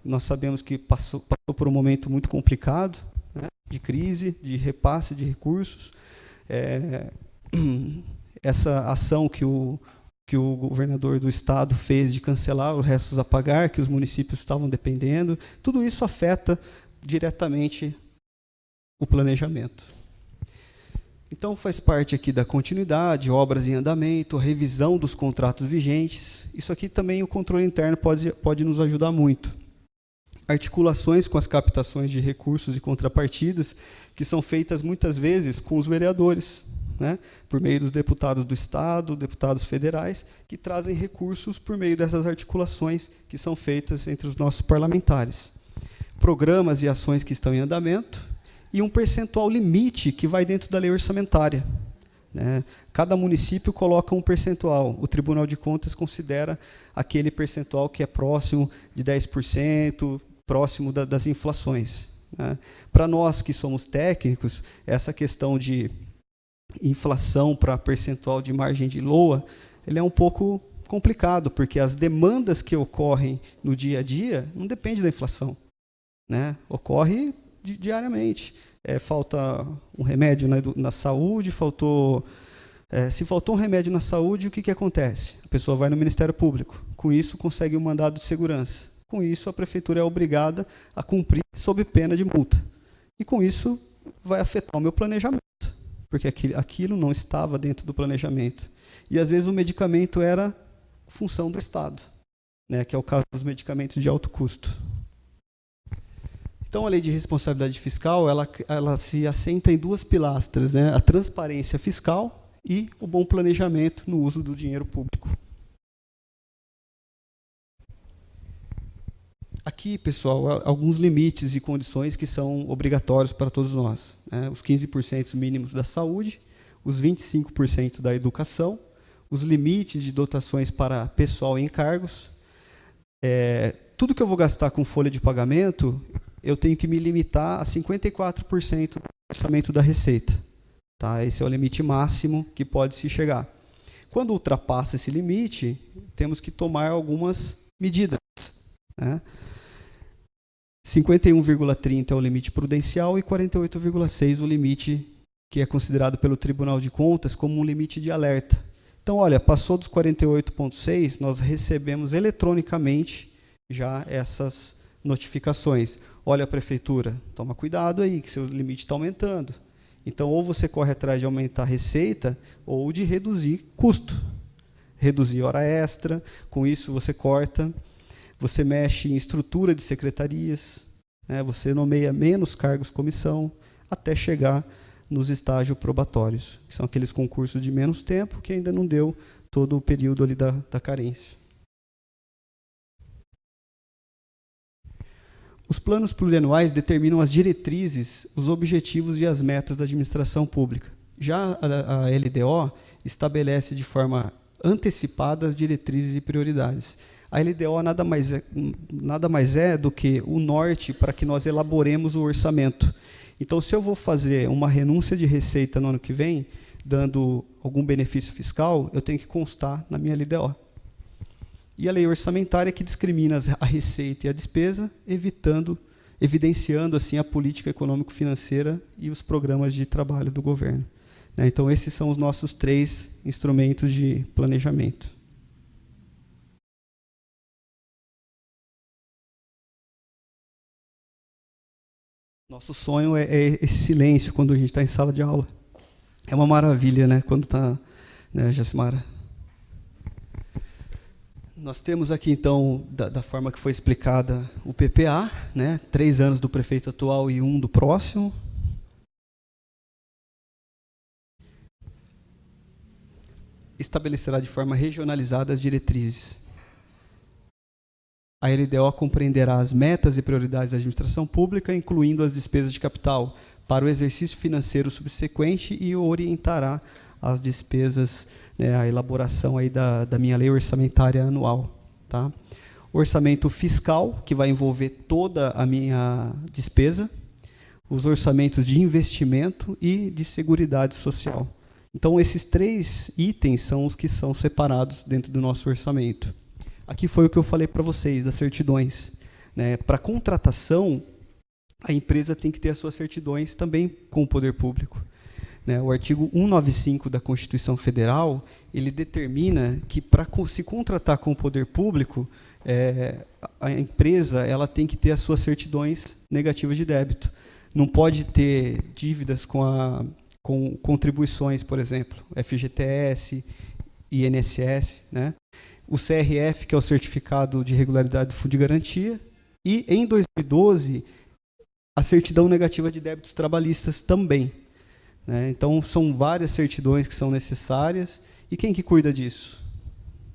nós sabemos que passou por um momento muito complicado, né? De crise, de repasse de recursos. Essa ação que o governador do estado fez de cancelar os restos a pagar, que os municípios estavam dependendo, tudo isso afeta diretamente o planejamento. Então, faz parte aqui da continuidade, obras em andamento, revisão dos contratos vigentes. Isso aqui também o controle interno pode nos ajudar muito. Articulações com as captações de recursos e contrapartidas, que são feitas muitas vezes com os vereadores, né, por meio dos deputados do Estado, deputados federais, que trazem recursos por meio dessas articulações que são feitas entre os nossos parlamentares. Programas e ações que estão em andamento e um percentual limite que vai dentro da lei orçamentária. Né. Cada município coloca um percentual. O Tribunal de Contas considera aquele percentual que é próximo de 10%, próximo das inflações. Né. Para nós que somos técnicos, essa questão de inflação para percentual de margem de LOA, ele é um pouco complicado, porque as demandas que ocorrem no dia a dia não dependem da inflação. Né? Ocorre diariamente. Falta um remédio na saúde, se faltou um remédio na saúde, o que acontece? A pessoa vai no Ministério Público, com isso consegue um mandado de segurança. Com isso, a prefeitura é obrigada a cumprir sob pena de multa. E com isso, vai afetar o meu planejamento, porque aquilo não estava dentro do planejamento. E, às vezes, o medicamento era função do Estado, né, que é o caso dos medicamentos de alto custo. Então, a lei de responsabilidade fiscal, ela se assenta em 2 pilastras, né, a transparência fiscal e o bom planejamento no uso do dinheiro público. Aqui, pessoal, alguns limites e condições que são obrigatórios para todos nós. Né? Os 15% mínimos da saúde, os 25% da educação, os limites de dotações para pessoal e encargos. Tudo que eu vou gastar com folha de pagamento, eu tenho que me limitar a 54% do orçamento da receita. Tá? Esse é o limite máximo que pode se chegar. Quando ultrapassa esse limite, temos que tomar algumas medidas. Né? 51,30 é o limite prudencial e 48,6 o limite que é considerado pelo Tribunal de Contas como um limite de alerta. Então, olha, passou dos 48,6, nós recebemos eletronicamente já essas notificações. Olha, prefeitura, toma cuidado aí, que seu limite está aumentando. Então, ou você corre atrás de aumentar a receita, ou de reduzir custo. Reduzir hora extra, com isso você corta. Você mexe em estrutura de secretarias, né? Você nomeia menos cargos comissão, até chegar nos estágios probatórios, que são aqueles concursos de menos tempo, que ainda não deu todo o período ali da carência. Os planos plurianuais determinam as diretrizes, os objetivos e as metas da administração pública. Já a LDO estabelece de forma antecipadas, diretrizes e prioridades. A LDO nada mais é do que o norte para que nós elaboremos o orçamento. Então, se eu vou fazer uma renúncia de receita no ano que vem, dando algum benefício fiscal, eu tenho que constar na minha LDO. E a lei orçamentária que discrimina a receita e a despesa, evidenciando assim a política econômico-financeira e os programas de trabalho do governo. Então, esses são os nossos 3 instrumentos de planejamento. Nosso sonho é esse silêncio quando a gente está em sala de aula. É uma maravilha, né? Quando está, né, Jacimara? Nós temos aqui, então, da forma que foi explicada, o PPA, né? 3 anos do prefeito atual e 1 do próximo. Estabelecerá de forma regionalizada as diretrizes. A LDO compreenderá as metas e prioridades da administração pública, incluindo as despesas de capital, para o exercício financeiro subsequente e orientará as despesas, né, a elaboração aí da minha lei orçamentária anual. Tá? Orçamento fiscal, que vai envolver toda a minha despesa, os orçamentos de investimento e de seguridade social. Então, esses 3 itens são os que são separados dentro do nosso orçamento. Aqui foi o que eu falei para vocês, das certidões. Né? Para contratação, a empresa tem que ter as suas certidões também com o poder público. Né? O artigo 195 da Constituição Federal, ele determina que, para se contratar com o poder público, a empresa ela tem que ter as suas certidões negativas de débito. Não pode ter dívidas com contribuições, por exemplo, FGTS, INSS, né? O CRF, que é o Certificado de Regularidade do Fundo de Garantia, e, em 2012, a certidão negativa de débitos trabalhistas também. Né? Então, são várias certidões que são necessárias, e quem que cuida disso?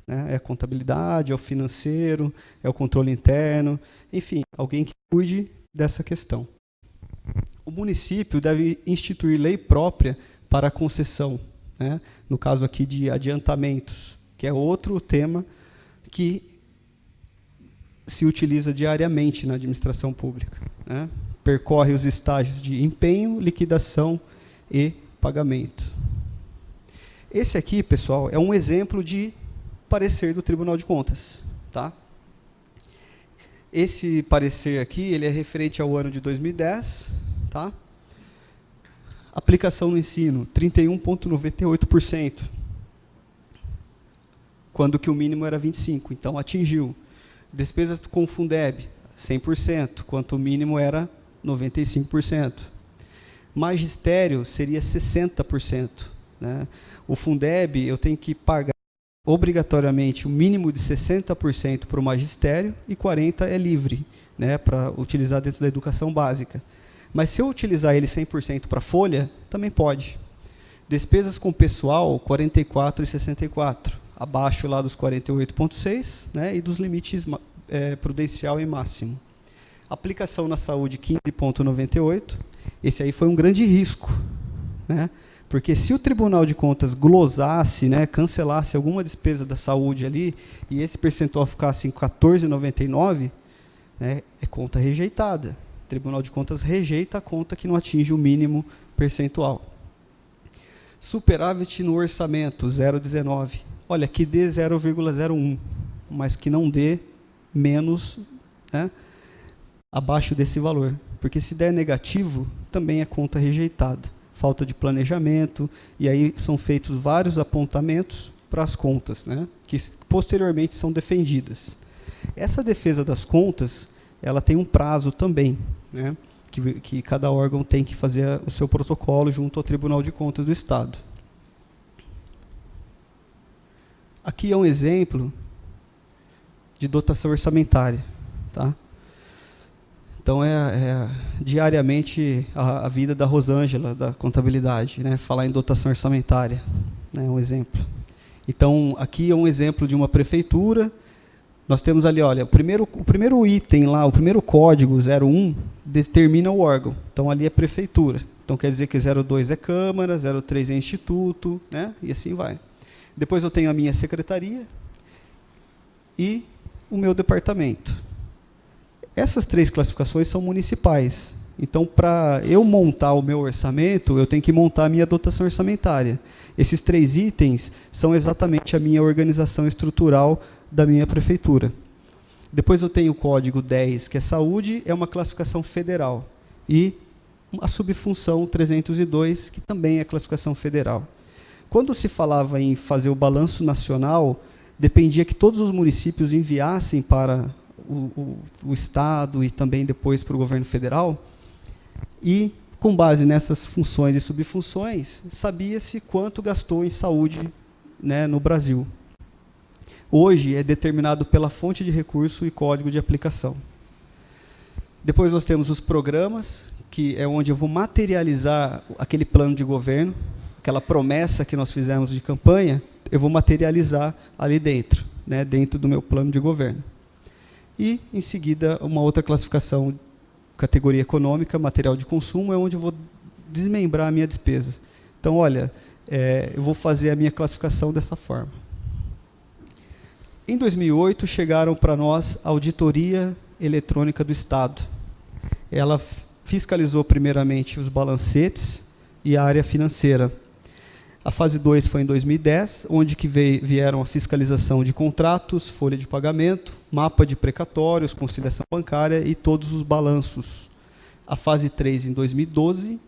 Né? É a contabilidade, é o financeiro, é o controle interno, enfim, alguém que cuide dessa questão. O município deve instituir lei própria para a concessão, né? No caso aqui de adiantamentos, que é outro tema que se utiliza diariamente na administração pública. Né? Percorre os estágios de empenho, liquidação e pagamento. Esse aqui, pessoal, é um exemplo de parecer do Tribunal de Contas. Tá? Esse parecer aqui ele é referente ao ano de 2010. Tá? Aplicação no ensino, 31,98%. Quando que o mínimo era 25%, então atingiu. Despesas com Fundeb, 100%, quanto o mínimo era 95%. Magistério seria 60%. Né? O Fundeb, eu tenho que pagar obrigatoriamente o mínimo de 60% para o magistério e 40% é livre, né, para utilizar dentro da educação básica. Mas se eu utilizar ele 100% para folha, também pode. Despesas com pessoal, 44,64%. Abaixo lá dos 48,6%, né, e dos limites prudencial e máximo. Aplicação na saúde, 15,98%. Esse aí foi um grande risco. Né, porque se o Tribunal de Contas glosasse, né, cancelasse alguma despesa da saúde ali, e esse percentual ficasse em 14,99%, né, é conta rejeitada. O Tribunal de Contas rejeita a conta que não atinge o mínimo percentual. Superávit no orçamento, 0,19%. Olha, que dê 0,01, mas que não dê menos, né, abaixo desse valor. Porque se der negativo, também é conta rejeitada. Falta de planejamento, e aí são feitos vários apontamentos para as contas, né, que posteriormente são defendidas. Essa defesa das contas, ela tem um prazo também, né, que cada órgão tem que fazer o seu protocolo junto ao Tribunal de Contas do Estado. Aqui é um exemplo de dotação orçamentária. Tá? Então, diariamente a vida da Rosângela, da contabilidade, né? Falar em dotação orçamentária, né? Um exemplo. Então, aqui é um exemplo de uma prefeitura. Nós temos ali, olha, o primeiro item lá, o primeiro código, 01, determina o órgão. Então, ali é prefeitura. Então, quer dizer que 02 é Câmara, 03 é Instituto, né? E assim vai. Depois eu tenho a minha secretaria e o meu departamento. Essas 3 classificações são municipais. Então, para eu montar o meu orçamento, eu tenho que montar a minha dotação orçamentária. Esses 3 itens são exatamente a minha organização estrutural da minha prefeitura. Depois eu tenho o código 10, que é saúde, é uma classificação federal. E a subfunção 302, que também é classificação federal. Quando se falava em fazer o balanço nacional, dependia que todos os municípios enviassem para o Estado e também depois para o governo federal, e, com base nessas funções e subfunções, sabia-se quanto gastou em saúde, né, no Brasil. Hoje é determinado pela fonte de recurso e código de aplicação. Depois nós temos os programas, que é onde eu vou materializar aquele plano de governo, aquela promessa que nós fizemos de campanha, eu vou materializar ali dentro, né, dentro do meu plano de governo. E, em seguida, uma outra classificação, categoria econômica, material de consumo, é onde eu vou desmembrar a minha despesa. Então, olha, eu vou fazer a minha classificação dessa forma. Em 2008, chegaram para nós a Auditoria Eletrônica do Estado. Ela fiscalizou, primeiramente, os balancetes e a área financeira. A fase 2 foi em 2010, onde que vieram a fiscalização de contratos, folha de pagamento, mapa de precatórios, conciliação bancária e todos os balanços. A fase 3 em 2012,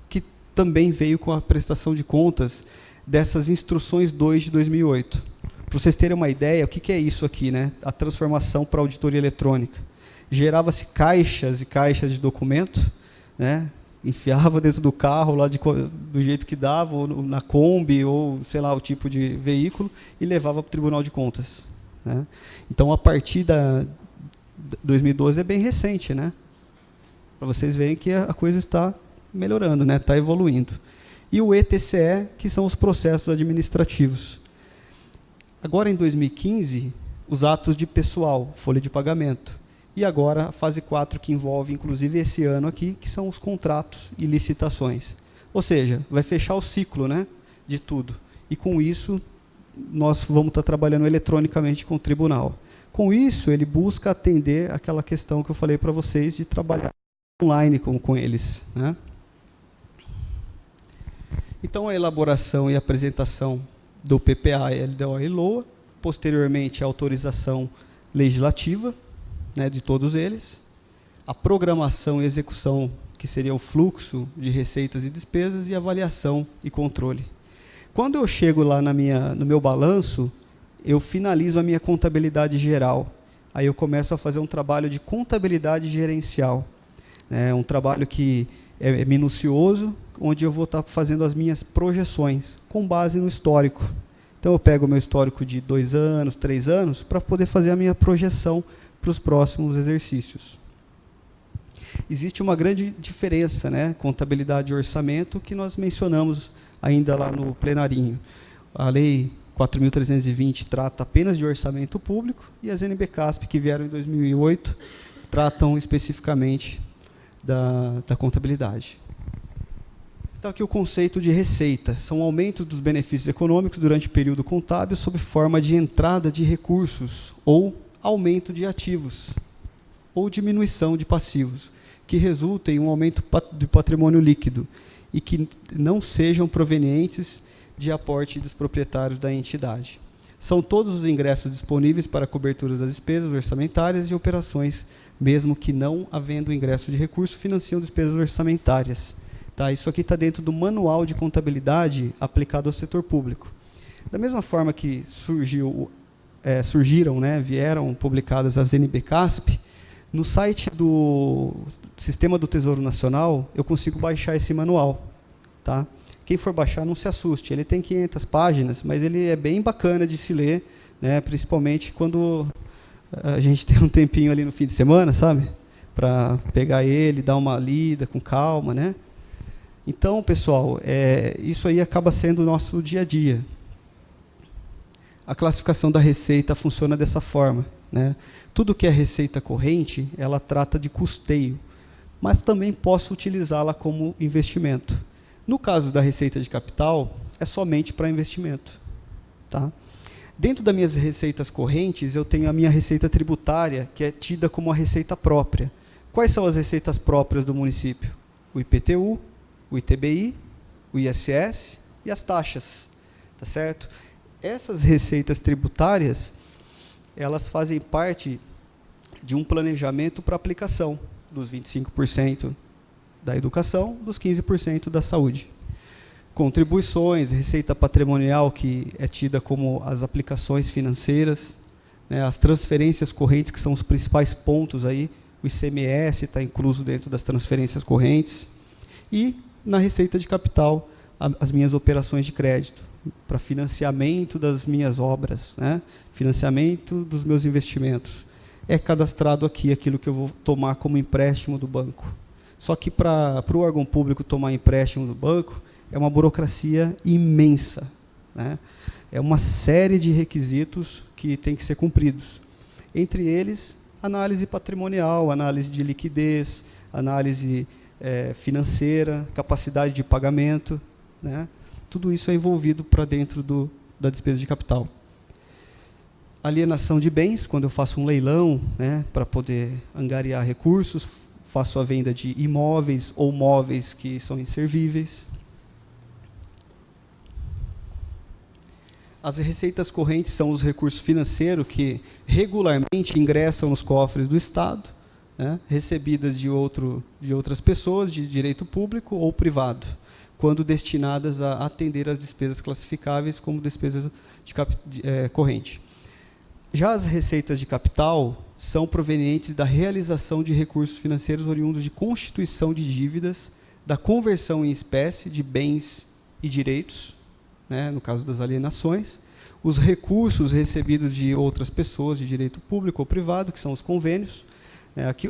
que também veio com a prestação de contas dessas instruções 2 de 2008. Para vocês terem uma ideia, o que é isso aqui, né? A transformação para a auditoria eletrônica. Gerava-se caixas e caixas de documento, né? Enfiava dentro do carro, lá do jeito que dava, ou na Kombi, ou sei lá, o tipo de veículo, e levava para o Tribunal de Contas, né? Então, a partir da 2012 é bem recente, né? Para vocês verem que a coisa está melhorando, né? Está evoluindo. E o ETCE, que são os processos administrativos. Agora, em 2015, os atos de pessoal, folha de pagamento. E agora a fase 4, que envolve, inclusive, esse ano aqui, que são os contratos e licitações. Ou seja, vai fechar o ciclo, né, de tudo. E, com isso, nós vamos estar trabalhando eletronicamente com o tribunal. Com isso, ele busca atender aquela questão que eu falei para vocês de trabalhar online com eles, né? Então, a elaboração e apresentação do PPA, LDO e LOA, posteriormente a autorização legislativa, né, de todos eles, a programação e execução, que seria o fluxo de receitas e despesas, e avaliação e controle. Quando eu chego lá no meu balanço, eu finalizo a minha contabilidade geral. Aí eu começo a fazer um trabalho de contabilidade gerencial, né, um trabalho que é minucioso, onde eu vou estar fazendo as minhas projeções, com base no histórico. Então, eu pego o meu histórico de 2 anos, 3 anos, para poder fazer a minha projeção para os próximos exercícios. Existe uma grande diferença, né, contabilidade e orçamento, que nós mencionamos ainda lá no plenarinho. A Lei 4.320 trata apenas de orçamento público, e as NBCASP, que vieram em 2008, tratam especificamente da contabilidade. Então, aqui o conceito de receita. São aumentos dos benefícios econômicos durante o período contábil sob forma de entrada de recursos ou aumento de ativos ou diminuição de passivos, que resulta em um aumento de patrimônio líquido e que não sejam provenientes de aporte dos proprietários da entidade. São todos os ingressos disponíveis para a cobertura das despesas orçamentárias e operações, mesmo que não havendo ingresso de recurso, financiam despesas orçamentárias. Tá? Isso aqui está dentro do manual de contabilidade aplicado ao setor público. Da mesma forma que surgiram, né, vieram publicadas as NBCASP, no site do Sistema do Tesouro Nacional, eu consigo baixar esse manual. Tá? Quem for baixar, não se assuste, ele tem 500 páginas, mas ele é bem bacana de se ler, né, principalmente quando a gente tem um tempinho ali no fim de semana, sabe? Para pegar ele, dar uma lida com calma, né? Então, pessoal, isso aí acaba sendo o nosso dia a dia. A classificação da receita funciona dessa forma, né? Tudo que é receita corrente, ela trata de custeio, mas também posso utilizá-la como investimento. No caso da receita de capital, é somente para investimento. Tá? Dentro das minhas receitas correntes, eu tenho a minha receita tributária, que é tida como a receita própria. Quais são as receitas próprias do município? O IPTU, o ITBI, o ISS e as taxas. Tá certo? Essas receitas tributárias, elas fazem parte de um planejamento para aplicação dos 25% da educação, dos 15% da saúde. Contribuições, receita patrimonial, que é tida como as aplicações financeiras, né, as transferências correntes, que são os principais pontos aí, o ICMS está incluso dentro das transferências correntes, e na receita de capital, as minhas operações de crédito, para financiamento das minhas obras, né, financiamento dos meus investimentos. É cadastrado aqui aquilo que eu vou tomar como empréstimo do banco. Só que para o órgão público tomar empréstimo do banco, é uma burocracia imensa, né? É uma série de requisitos que tem que ser cumpridos. Entre eles, análise patrimonial, análise de liquidez, análise financeira, capacidade de pagamento, né? Tudo isso é envolvido para dentro da despesa de capital. Alienação de bens, quando eu faço um leilão, né, para poder angariar recursos, faço a venda de imóveis ou móveis que são inservíveis. As receitas correntes são os recursos financeiros que regularmente ingressam nos cofres do Estado, né, recebidas de outras pessoas, de direito público ou privado, quando destinadas a atender às despesas classificáveis como despesas corrente. Já as receitas de capital são provenientes da realização de recursos financeiros oriundos de constituição de dívidas, da conversão em espécie de bens e direitos, né, no caso das alienações, os recursos recebidos de outras pessoas de direito público ou privado, que são os convênios.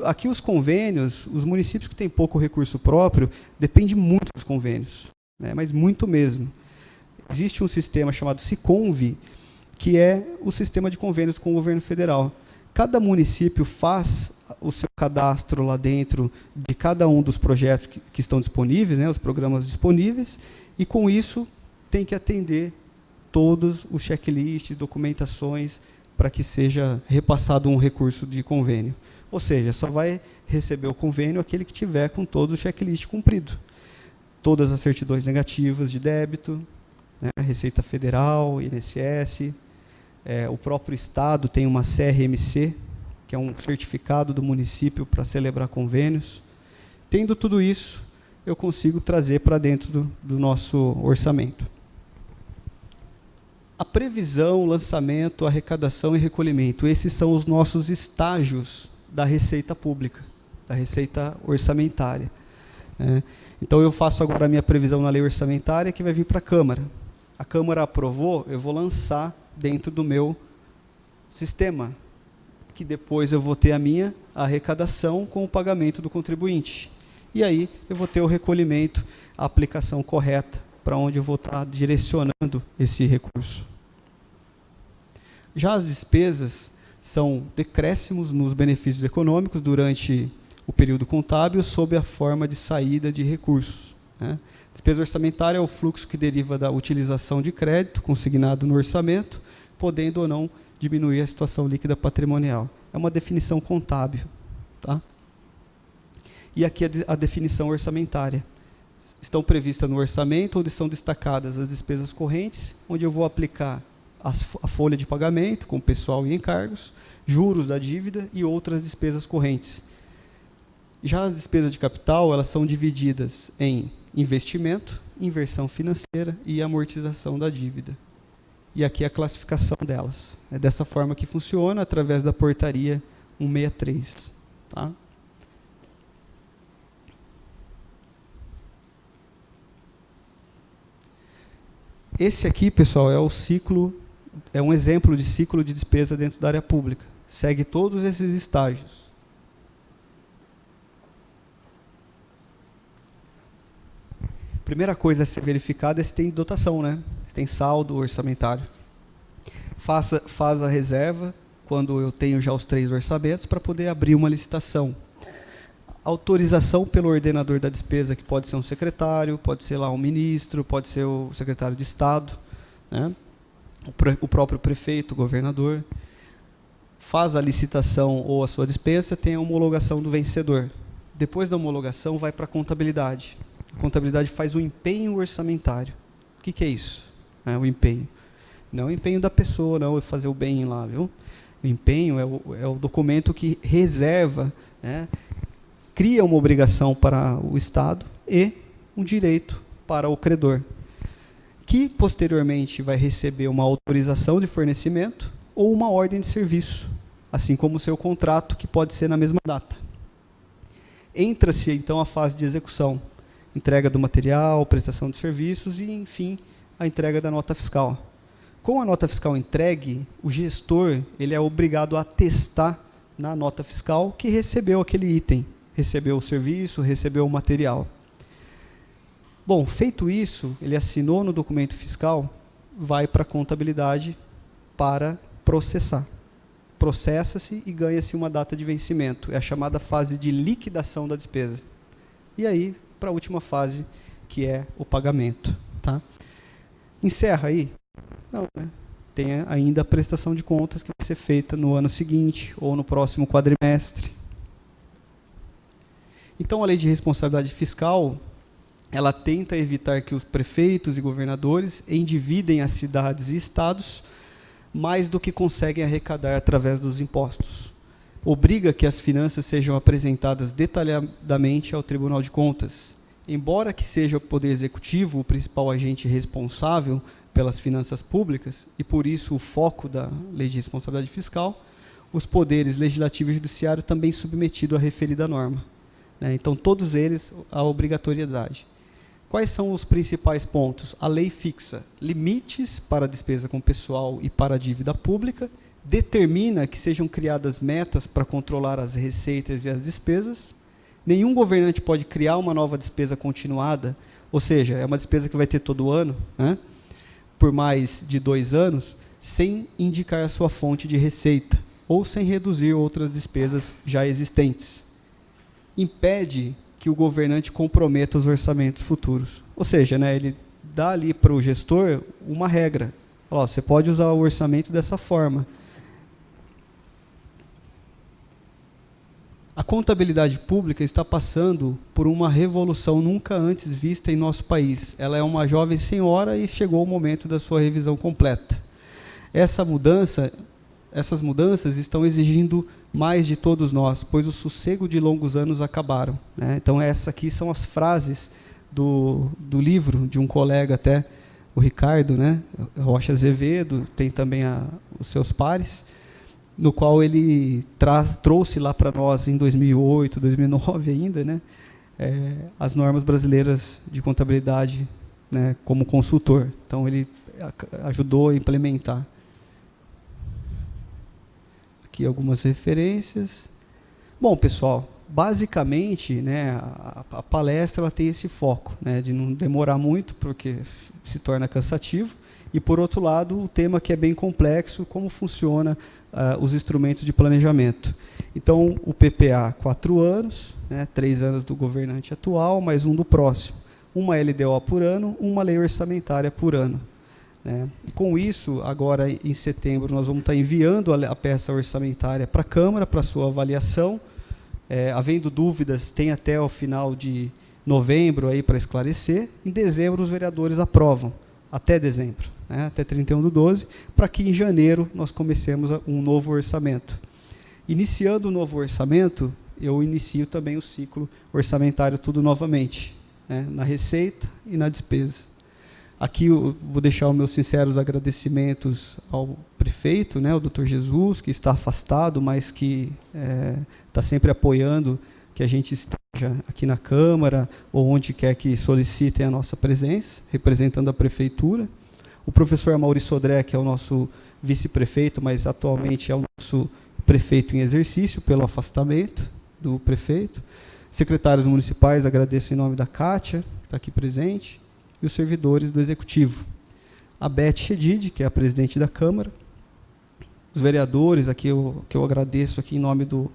Aqui os convênios, os municípios que têm pouco recurso próprio, dependem muito dos convênios, né, mas muito mesmo. Existe um sistema chamado Siconv, que é o sistema de convênios com o governo federal. Cada município faz o seu cadastro lá dentro de cada um dos projetos que estão disponíveis, né, os programas disponíveis, e com isso tem que atender todos os checklists, documentações, para que seja repassado um recurso de convênio. Ou seja, só vai receber o convênio aquele que tiver com todo o checklist cumprido. Todas as certidões negativas de débito, né, Receita Federal, INSS, o próprio Estado tem uma CRMC, que é um certificado do município para celebrar convênios. Tendo tudo isso, eu consigo trazer para dentro do nosso orçamento. A previsão, lançamento, arrecadação e recolhimento, esses são os nossos estágios da receita pública, da receita orçamentária. Então, eu faço agora a minha previsão na lei orçamentária, que vai vir para a Câmara. A Câmara aprovou, eu vou lançar dentro do meu sistema, que depois eu vou ter a minha arrecadação com o pagamento do contribuinte. E aí eu vou ter o recolhimento, a aplicação correta, para onde eu vou estar direcionando esse recurso. Já as despesas são decréscimos nos benefícios econômicos durante o período contábil sob a forma de saída de recursos, né? Despesa orçamentária é o fluxo que deriva da utilização de crédito consignado no orçamento, podendo ou não diminuir a situação líquida patrimonial. É uma definição contábil. Tá? E aqui a definição orçamentária. Estão previstas no orçamento, onde são destacadas as despesas correntes, onde eu vou aplicar a folha de pagamento, com pessoal e encargos, juros da dívida e outras despesas correntes. Já as despesas de capital, elas são divididas em investimento, inversão financeira e amortização da dívida. E aqui a classificação delas. É dessa forma que funciona, através da portaria 163. Tá? Esse aqui, pessoal, é um exemplo de ciclo de despesa dentro da área pública. Segue todos esses estágios. Primeira coisa a ser verificada é se tem dotação, né? Se tem saldo orçamentário. Faz a reserva quando eu tenho já os 3 orçamentos para poder abrir uma licitação. Autorização pelo ordenador da despesa, que pode ser um secretário, pode ser lá um ministro, pode ser o secretário de Estado, né? o próprio prefeito, o governador, faz a licitação ou a sua dispensa, tem a homologação do vencedor. Depois da homologação, vai para a contabilidade. A contabilidade faz o empenho orçamentário. O que é isso? O empenho. Não é o empenho da pessoa, não, é fazer o bem lá, viu? O empenho é o documento que reserva, né, cria uma obrigação para o Estado e um direito para o credor, que posteriormente vai receber uma autorização de fornecimento ou uma ordem de serviço, assim como o seu contrato, que pode ser na mesma data. Entra-se, então, a fase de execução, entrega do material, prestação de serviços e, enfim, a entrega da nota fiscal. Com a nota fiscal entregue, o gestor ele é obrigado a atestar na nota fiscal que recebeu aquele item, recebeu o serviço, recebeu o material. Bom, feito isso, ele assinou no documento fiscal, vai para a contabilidade para processar. Processa-se e ganha-se uma data de vencimento. É a chamada fase de liquidação da despesa. E aí, para a última fase, que é o pagamento. Tá? Encerra aí? Não, né? Tem ainda a prestação de contas que vai ser feita no ano seguinte ou no próximo quadrimestre. Então, a lei de responsabilidade fiscal, ela tenta evitar que os prefeitos e governadores endividem as cidades e estados mais do que conseguem arrecadar através dos impostos. Obriga que as finanças sejam apresentadas detalhadamente ao Tribunal de Contas. Embora que seja o Poder Executivo o principal agente responsável pelas finanças públicas, e por isso o foco da Lei de Responsabilidade Fiscal, os poderes Legislativo e Judiciário também submetidos à referida norma. Então, todos eles, a obrigatoriedade. Quais são os principais pontos? A lei fixa limites para a despesa com pessoal e para a dívida pública, determina que sejam criadas metas para controlar as receitas e as despesas. Nenhum governante pode criar uma nova despesa continuada, ou seja, é uma despesa que vai ter todo ano, né, por mais de 2 anos, sem indicar a sua fonte de receita, ou sem reduzir outras despesas já existentes. Impede que o governante comprometa os orçamentos futuros. Ou seja, né, ele dá ali para o gestor uma regra. Ó, você pode usar o orçamento dessa forma. A contabilidade pública está passando por uma revolução nunca antes vista em nosso país. Ela é uma jovem senhora e chegou o momento da sua revisão completa. Essas mudanças estão exigindo mais de todos nós, pois o sossego de longos anos acabaram. Né? Então, essas aqui são as frases do livro de um colega até, o Ricardo, né? Rocha Azevedo, tem também os seus pares, no qual ele trouxe lá para nós, em 2008, 2009 ainda, né? As normas brasileiras de contabilidade, né, como consultor. Então, ele ajudou a implementar. Aqui algumas referências. Bom, pessoal, basicamente, né, a palestra ela tem esse foco, né, de não demorar muito, porque se torna cansativo, e, por outro lado, o tema que é bem complexo, como funciona os instrumentos de planejamento. Então, o PPA, 4 anos, né, 3 anos do governante atual, mais um do próximo. Uma LDO por ano, uma lei orçamentária por ano. Com isso, agora em setembro, nós vamos estar enviando a peça orçamentária para a Câmara, para sua avaliação. Havendo dúvidas, tem até o final de novembro aí para esclarecer. Em dezembro, os vereadores aprovam, até dezembro, né, até 31/12, para que em janeiro nós comecemos um novo orçamento. Iniciando o novo orçamento, eu inicio também o ciclo orçamentário tudo novamente, né, na receita e na despesa. Aqui eu vou deixar os meus sinceros agradecimentos ao prefeito, né, o Dr. Jesus, que está afastado, mas que está sempre apoiando que a gente esteja aqui na Câmara, ou onde quer que solicitem a nossa presença, representando a Prefeitura. O professor Amaury Sodré, que é o nosso vice-prefeito, mas atualmente é o nosso prefeito em exercício, pelo afastamento do prefeito. Secretários municipais, agradeço em nome da Kátia, que está aqui presente, e os servidores do Executivo. A Beth Chedid, que é a presidente da Câmara, os vereadores, aqui que eu agradeço aqui em nome do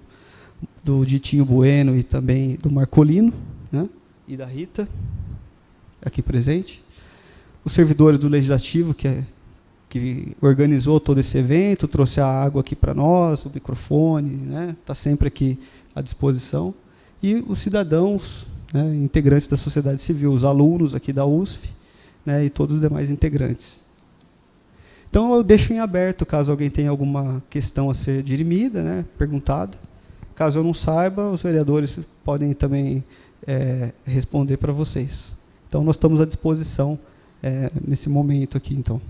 Ditinho Bueno e também do Marcolino, né, e da Rita, aqui presente. Os servidores do Legislativo, que que organizou todo esse evento, trouxe a água aqui para nós, o microfone, né? Está sempre aqui à disposição. E os cidadãos, né, integrantes da sociedade civil, os alunos aqui da USP, né, e todos os demais integrantes. Então, eu deixo em aberto, caso alguém tenha alguma questão a ser dirimida, né, perguntada. Caso eu não saiba, os vereadores podem também responder para vocês. Então, nós estamos à disposição nesse momento aqui, então.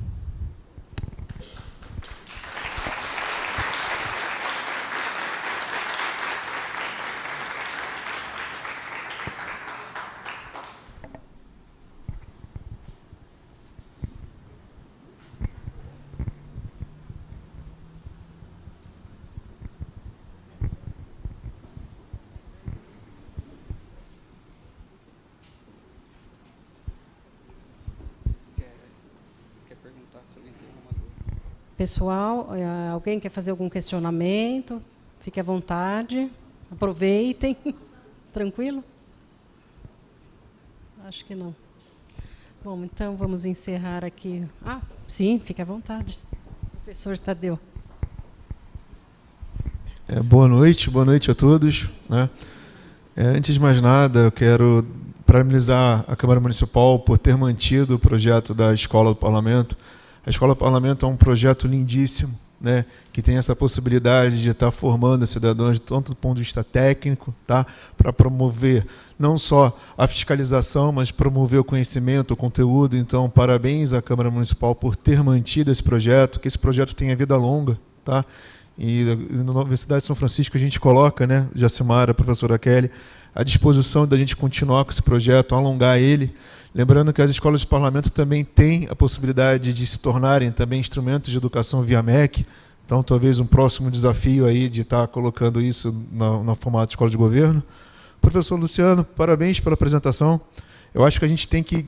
Pessoal, alguém quer fazer algum questionamento? Fique à vontade, aproveitem. Tranquilo? Acho que não. Bom, então vamos encerrar aqui. Ah, sim, fique à vontade. Professor Tadeu. Boa noite a todos, né? Antes de mais nada, eu quero parabenizar a Câmara Municipal por ter mantido o projeto da Escola do Parlamento. A Escola do Parlamento é um projeto lindíssimo, né, que tem essa possibilidade de estar formando cidadãos, tanto do ponto de vista técnico, tá, para promover não só a fiscalização, mas promover o conhecimento, o conteúdo. Então, parabéns à Câmara Municipal por ter mantido esse projeto, que esse projeto tenha vida longa. Tá? E na Universidade de São Francisco a gente coloca, né, Jacimara, a professora Kelly, à disposição da gente continuar com esse projeto, alongar ele. Lembrando que as escolas de parlamento também têm a possibilidade de se tornarem também instrumentos de educação via MEC. Então, talvez um próximo desafio aí de estar colocando isso no formato de escola de governo. Professor Luciano, parabéns pela apresentação. Eu acho que a gente tem que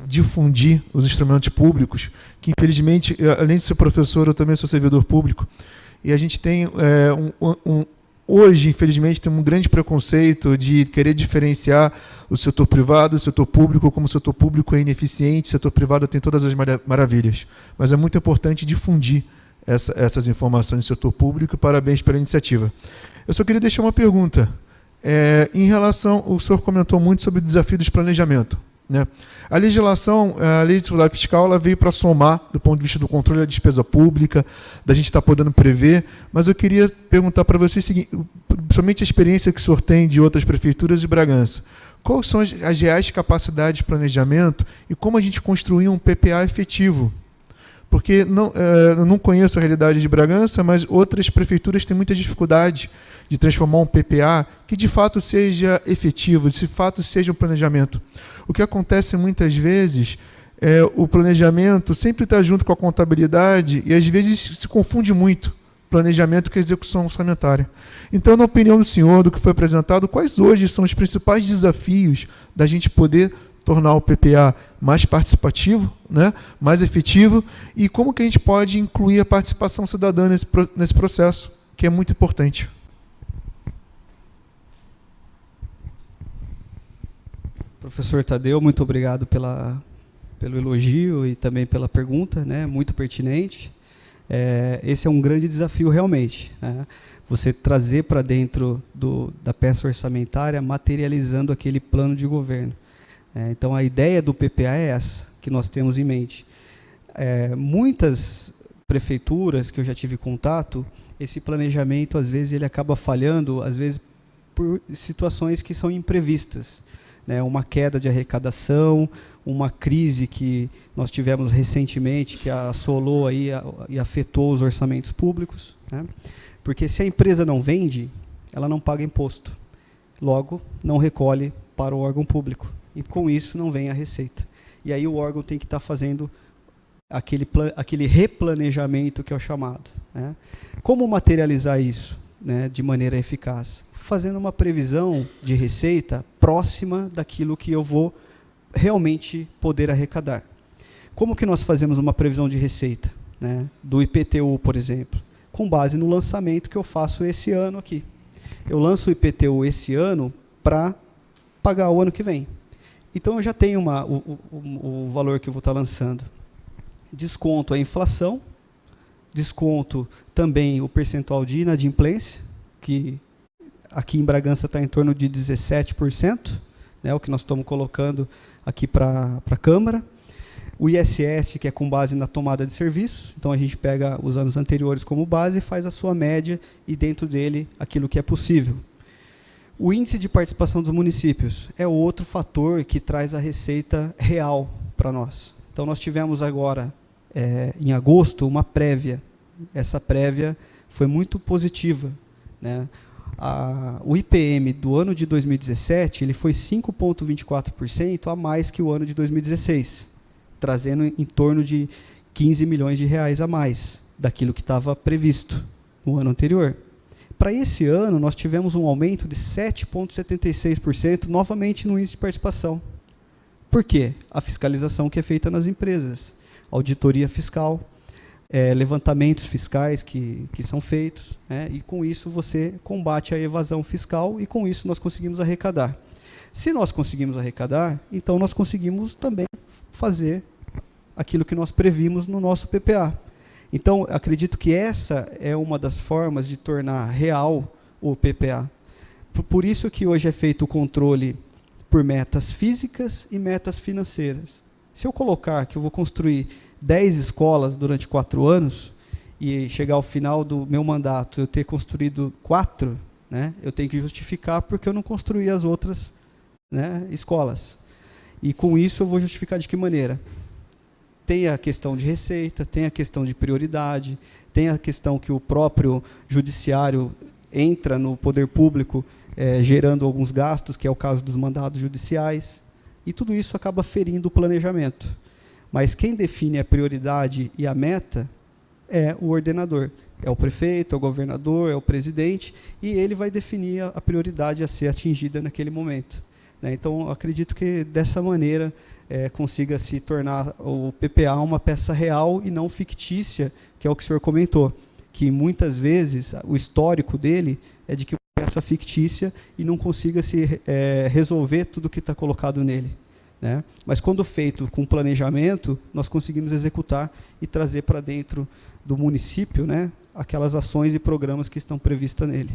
difundir os instrumentos públicos, que infelizmente, além de ser professor, eu também sou servidor público. E a gente tem hoje, infelizmente, tem um grande preconceito de querer diferenciar o setor privado, o setor público, como o setor público é ineficiente, o setor privado tem todas as maravilhas. Mas é muito importante difundir essas informações no setor público, e parabéns pela iniciativa. Eu só queria deixar uma pergunta. Em relação, o senhor comentou muito sobre o desafio dos planejamento. Né? A legislação, a lei de seguridade fiscal, ela veio para somar, do ponto de vista do controle da despesa pública, da gente estar podendo prever, mas eu queria perguntar para vocês o seguinte, somente a experiência que o senhor tem de outras prefeituras de Bragança, quais são as reais capacidades de planejamento e como a gente construir um PPA efetivo? Porque eu não conheço a realidade de Bragança, mas outras prefeituras têm muita dificuldade de transformar um PPA que de fato seja efetivo, de fato seja um planejamento. O que acontece muitas vezes o planejamento sempre está junto com a contabilidade e às vezes se confunde muito planejamento com a execução orçamentária. Então, na opinião do senhor, do que foi apresentado, quais hoje são os principais desafios da gente poder tornar o PPA mais participativo, né, mais efetivo, e como que a gente pode incluir a participação cidadã nesse processo, que é muito importante. Professor Tadeu, muito obrigado pelo elogio e também pela pergunta, né, muito pertinente. Esse é um grande desafio realmente, né, você trazer para dentro da peça orçamentária, materializando aquele plano de governo. Então, a ideia do PPA é essa, que nós temos em mente. Muitas prefeituras que eu já tive contato, esse planejamento, às vezes, ele acaba falhando, às vezes, por situações que são imprevistas. Né? Uma queda de arrecadação, uma crise que nós tivemos recentemente, que assolou aí e afetou os orçamentos públicos. Né? Porque se a empresa não vende, ela não paga imposto. Logo, não recolhe para o órgão público. E com isso não vem a receita. E aí o órgão tem que estar fazendo aquele replanejamento que é o chamado. Né? Como materializar isso, né, de maneira eficaz? Fazendo uma previsão de receita próxima daquilo que eu vou realmente poder arrecadar. Como que nós fazemos uma previsão de receita? Né, do IPTU, por exemplo? Com base no lançamento que eu faço esse ano aqui. Eu lanço o IPTU esse ano para pagar o ano que vem. Então, eu já tenho o valor que eu vou estar lançando. desconto a inflação, desconto também o percentual de inadimplência, que aqui em Bragança está em torno de 17%, né, o que nós estamos colocando aqui para a Câmara. O ISS, que é com base na tomada de serviço, então a gente pega os anos anteriores como base e faz a sua média e dentro dele aquilo que é possível. O índice de participação dos municípios é outro fator que traz a receita real para nós. Então nós tivemos agora, em agosto, uma prévia. Essa prévia foi muito positiva, né? O IPM do ano de 2017 ele foi 5,24% a mais que o ano de 2016, trazendo em torno de 15 milhões de reais a mais daquilo que estava previsto no ano anterior. Para esse ano, nós tivemos um aumento de 7,76% novamente no índice de participação. Por quê? A fiscalização que é feita nas empresas, auditoria fiscal, levantamentos fiscais que são feitos, né, e com isso você combate a evasão fiscal e com isso nós conseguimos arrecadar. Se nós conseguimos arrecadar, então nós conseguimos também fazer aquilo que nós previmos no nosso PPA. Então, acredito que essa é uma das formas de tornar real o PPA. Por isso que hoje é feito o controle por metas físicas e metas financeiras. Se eu colocar que eu vou construir 10 escolas durante 4 anos e chegar ao final do meu mandato eu ter construído 4, né, eu tenho que justificar porque eu não construí as outras, né, escolas. E com isso eu vou justificar de que maneira? Tem a questão de receita, tem a questão de prioridade, tem a questão que o próprio judiciário entra no poder público gerando alguns gastos, que é o caso dos mandados judiciais, e tudo isso acaba ferindo o planejamento. Mas quem define a prioridade e a meta é o ordenador, é o prefeito, é o governador, é o presidente, e ele vai definir a prioridade a ser atingida naquele momento. Né? Então, acredito que dessa maneira consiga se tornar o PPA uma peça real e não fictícia, que é o que o senhor comentou, que muitas vezes o histórico dele é de que uma peça fictícia e não consiga se resolver tudo que está colocado nele. Né? Mas quando feito com planejamento, nós conseguimos executar e trazer para dentro do município, né, aquelas ações e programas que estão previstas nele.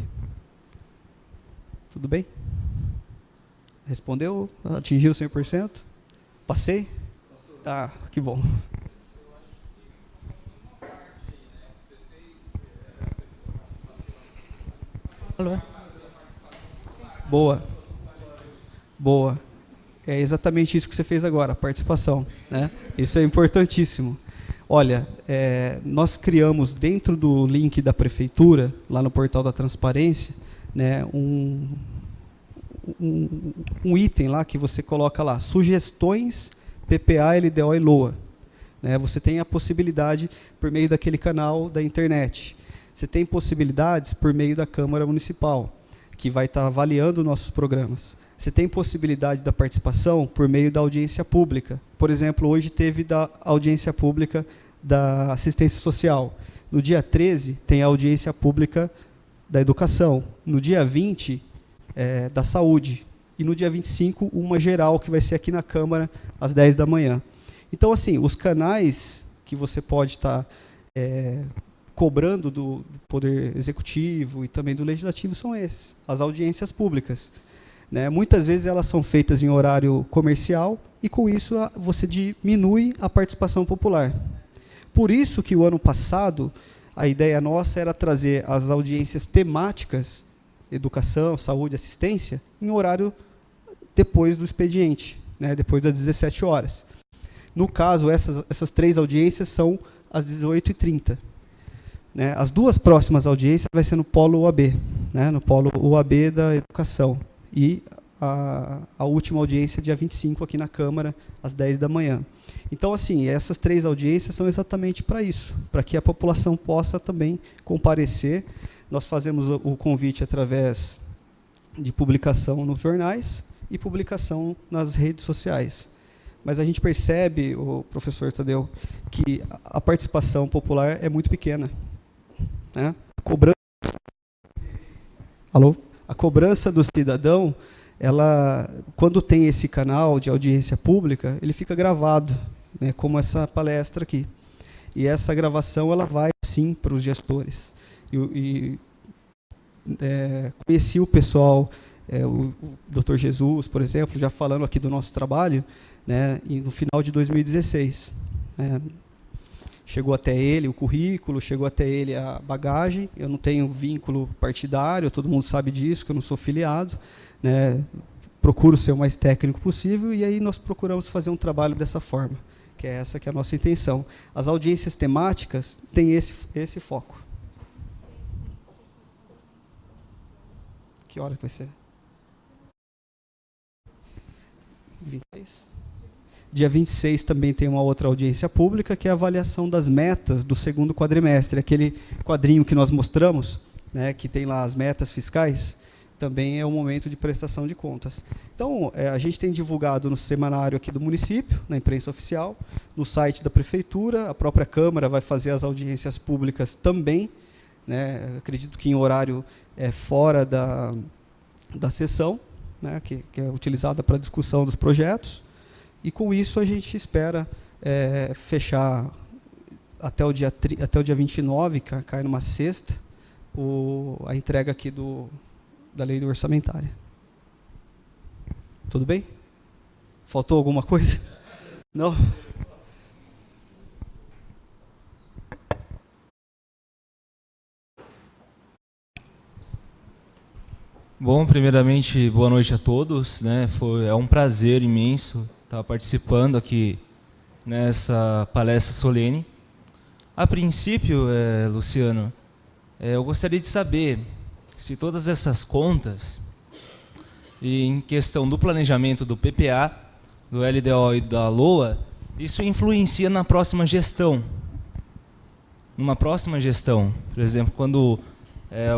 Tudo bem? Respondeu? Atingiu 100%? Passei? Tá, que bom. Boa. Boa. É exatamente isso que você fez agora, a participação. Né? Isso é importantíssimo. Olha, nós criamos dentro do link da Prefeitura, lá no portal da Transparência, né, um item lá que você coloca lá, sugestões PPA, LDO e LOA. Né? Você tem a possibilidade por meio daquele canal da internet. Você tem possibilidades por meio da Câmara Municipal, que vai estar avaliando nossos programas. Você tem possibilidade da participação por meio da audiência pública. Por exemplo, hoje teve da audiência pública da assistência social. No dia 13, tem a audiência pública da educação. No dia 20, da saúde. E no dia 25, uma geral, que vai ser aqui na Câmara, às 10 da manhã. Então, assim, os canais que você pode estar cobrando do Poder Executivo e também do Legislativo são esses, as audiências públicas. Né? Muitas vezes elas são feitas em horário comercial e, com isso, você diminui a participação popular. Por isso que o ano passado, a ideia nossa era trazer as audiências temáticas, educação, saúde, assistência, em horário depois do expediente, né? Depois das 17 horas. No caso, essas 3 audiências são às 18h30. Né? As 2 próximas audiências vai ser no Polo UAB, né? No Polo UAB da Educação. E a última audiência, dia 25, aqui na Câmara, às 10 da manhã. Então, assim, essas 3 audiências são exatamente para isso, para que a população possa também comparecer. Nós fazemos o convite através de publicação nos jornais e publicação nas redes sociais. Mas a gente percebe, o professor Tadeu, que a participação popular é muito pequena. Né? A cobrança do cidadão, quando tem esse canal de audiência pública, ele fica gravado, né, como essa palestra aqui. E essa gravação ela vai, sim, para os gestores. Conheci o pessoal, o Dr. Jesus, por exemplo, já falando aqui do nosso trabalho, né, no final de 2016. Chegou até ele o currículo, chegou até ele a bagagem. Eu não tenho vínculo partidário, todo mundo sabe disso, que eu não sou filiado, né, procuro ser o mais técnico possível, e aí nós procuramos fazer um trabalho dessa forma, que é essa que é a nossa intenção. As audiências temáticas têm esse foco. Que hora que vai ser? 26? Dia 26 também tem uma outra audiência pública, que é a avaliação das metas do segundo quadrimestre. Aquele quadrinho que nós mostramos, né, que tem lá as metas fiscais, também é o momento de prestação de contas. Então, a gente tem divulgado no semanário aqui do município, na imprensa oficial, no site da prefeitura, a própria Câmara vai fazer as audiências públicas também, né, acredito que em horário fora da sessão, né, que é utilizada para discussão dos projetos, e com isso a gente espera fechar até o dia 29, que cai numa sexta, a entrega aqui da lei orçamentária. Tudo bem? Faltou alguma coisa? Não? Bom, primeiramente, boa noite a todos, né? É um prazer imenso estar participando aqui nessa palestra solene. A princípio, Luciano, eu gostaria de saber se todas essas contas, e em questão do planejamento do PPA, do LDO e da LOA, isso influencia na próxima gestão. Numa próxima gestão, por exemplo, quando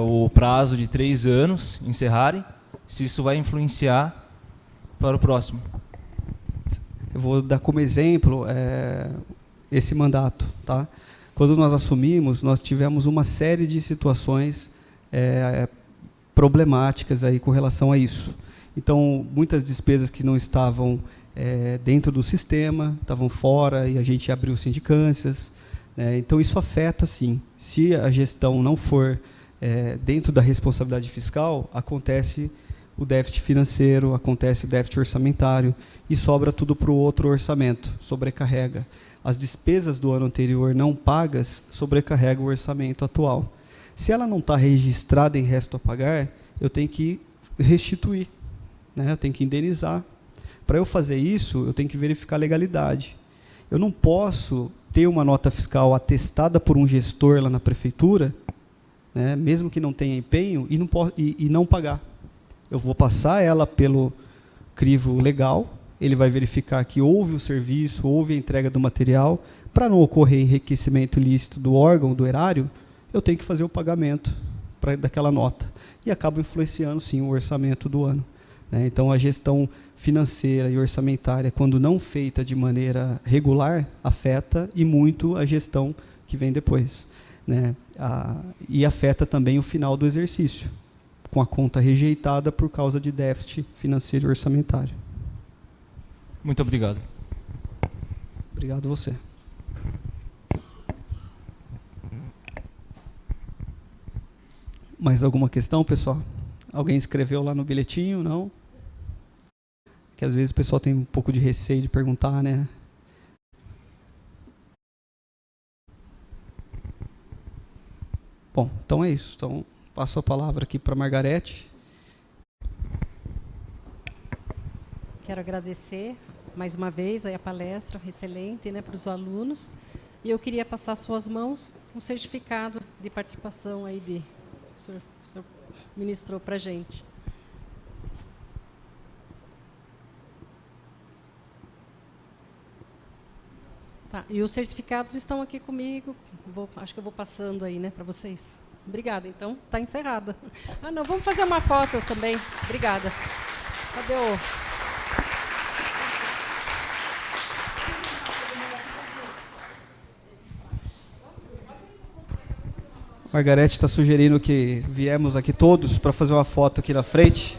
o prazo de 3 anos encerrarem, se isso vai influenciar para o próximo. Eu vou dar como exemplo esse mandato. Tá? Quando nós assumimos, nós tivemos uma série de situações problemáticas aí com relação a isso. Então, muitas despesas que não estavam dentro do sistema, estavam fora, e a gente abriu sindicâncias. Então, isso afeta, sim. Se a gestão não for dentro da responsabilidade fiscal, acontece o déficit financeiro, acontece o déficit orçamentário, e sobra tudo para o outro orçamento, sobrecarrega. As despesas do ano anterior não pagas sobrecarrega o orçamento atual. Se ela não está registrada em resto a pagar, eu tenho que restituir, né? Eu tenho que indenizar. Para eu fazer isso, eu tenho que verificar a legalidade. Eu não posso ter uma nota fiscal atestada por um gestor lá na prefeitura, né, mesmo que não tenha empenho, e não pagar. Eu vou passar ela pelo crivo legal, ele vai verificar que houve o serviço, houve a entrega do material. Para não ocorrer enriquecimento ilícito do órgão, do erário, eu tenho que fazer o pagamento daquela nota. E acaba influenciando, sim, o orçamento do ano. Né? Então, a gestão financeira e orçamentária, quando não feita de maneira regular, afeta e muito a gestão que vem depois. Né? E afeta também o final do exercício, com a conta rejeitada por causa de déficit financeiro e orçamentário. Muito obrigado. Obrigado você. Mais alguma questão, pessoal? Alguém escreveu lá no bilhetinho? Não? Que às vezes o pessoal tem um pouco de receio de perguntar, né? Bom, então é isso. Então, passo a palavra aqui para a Margarete. Quero agradecer mais uma vez a palestra excelente, né, para os alunos. E eu queria passar às suas mãos um certificado de participação aí que o senhor ministrou para a gente. Tá, e os certificados estão aqui comigo. Acho que eu vou passando aí, né, para vocês. Obrigada. Então, está encerrada. Ah, não, vamos fazer uma foto também. Obrigada. Cadê o... Margarete está sugerindo que viemos aqui todos para fazer uma foto aqui na frente.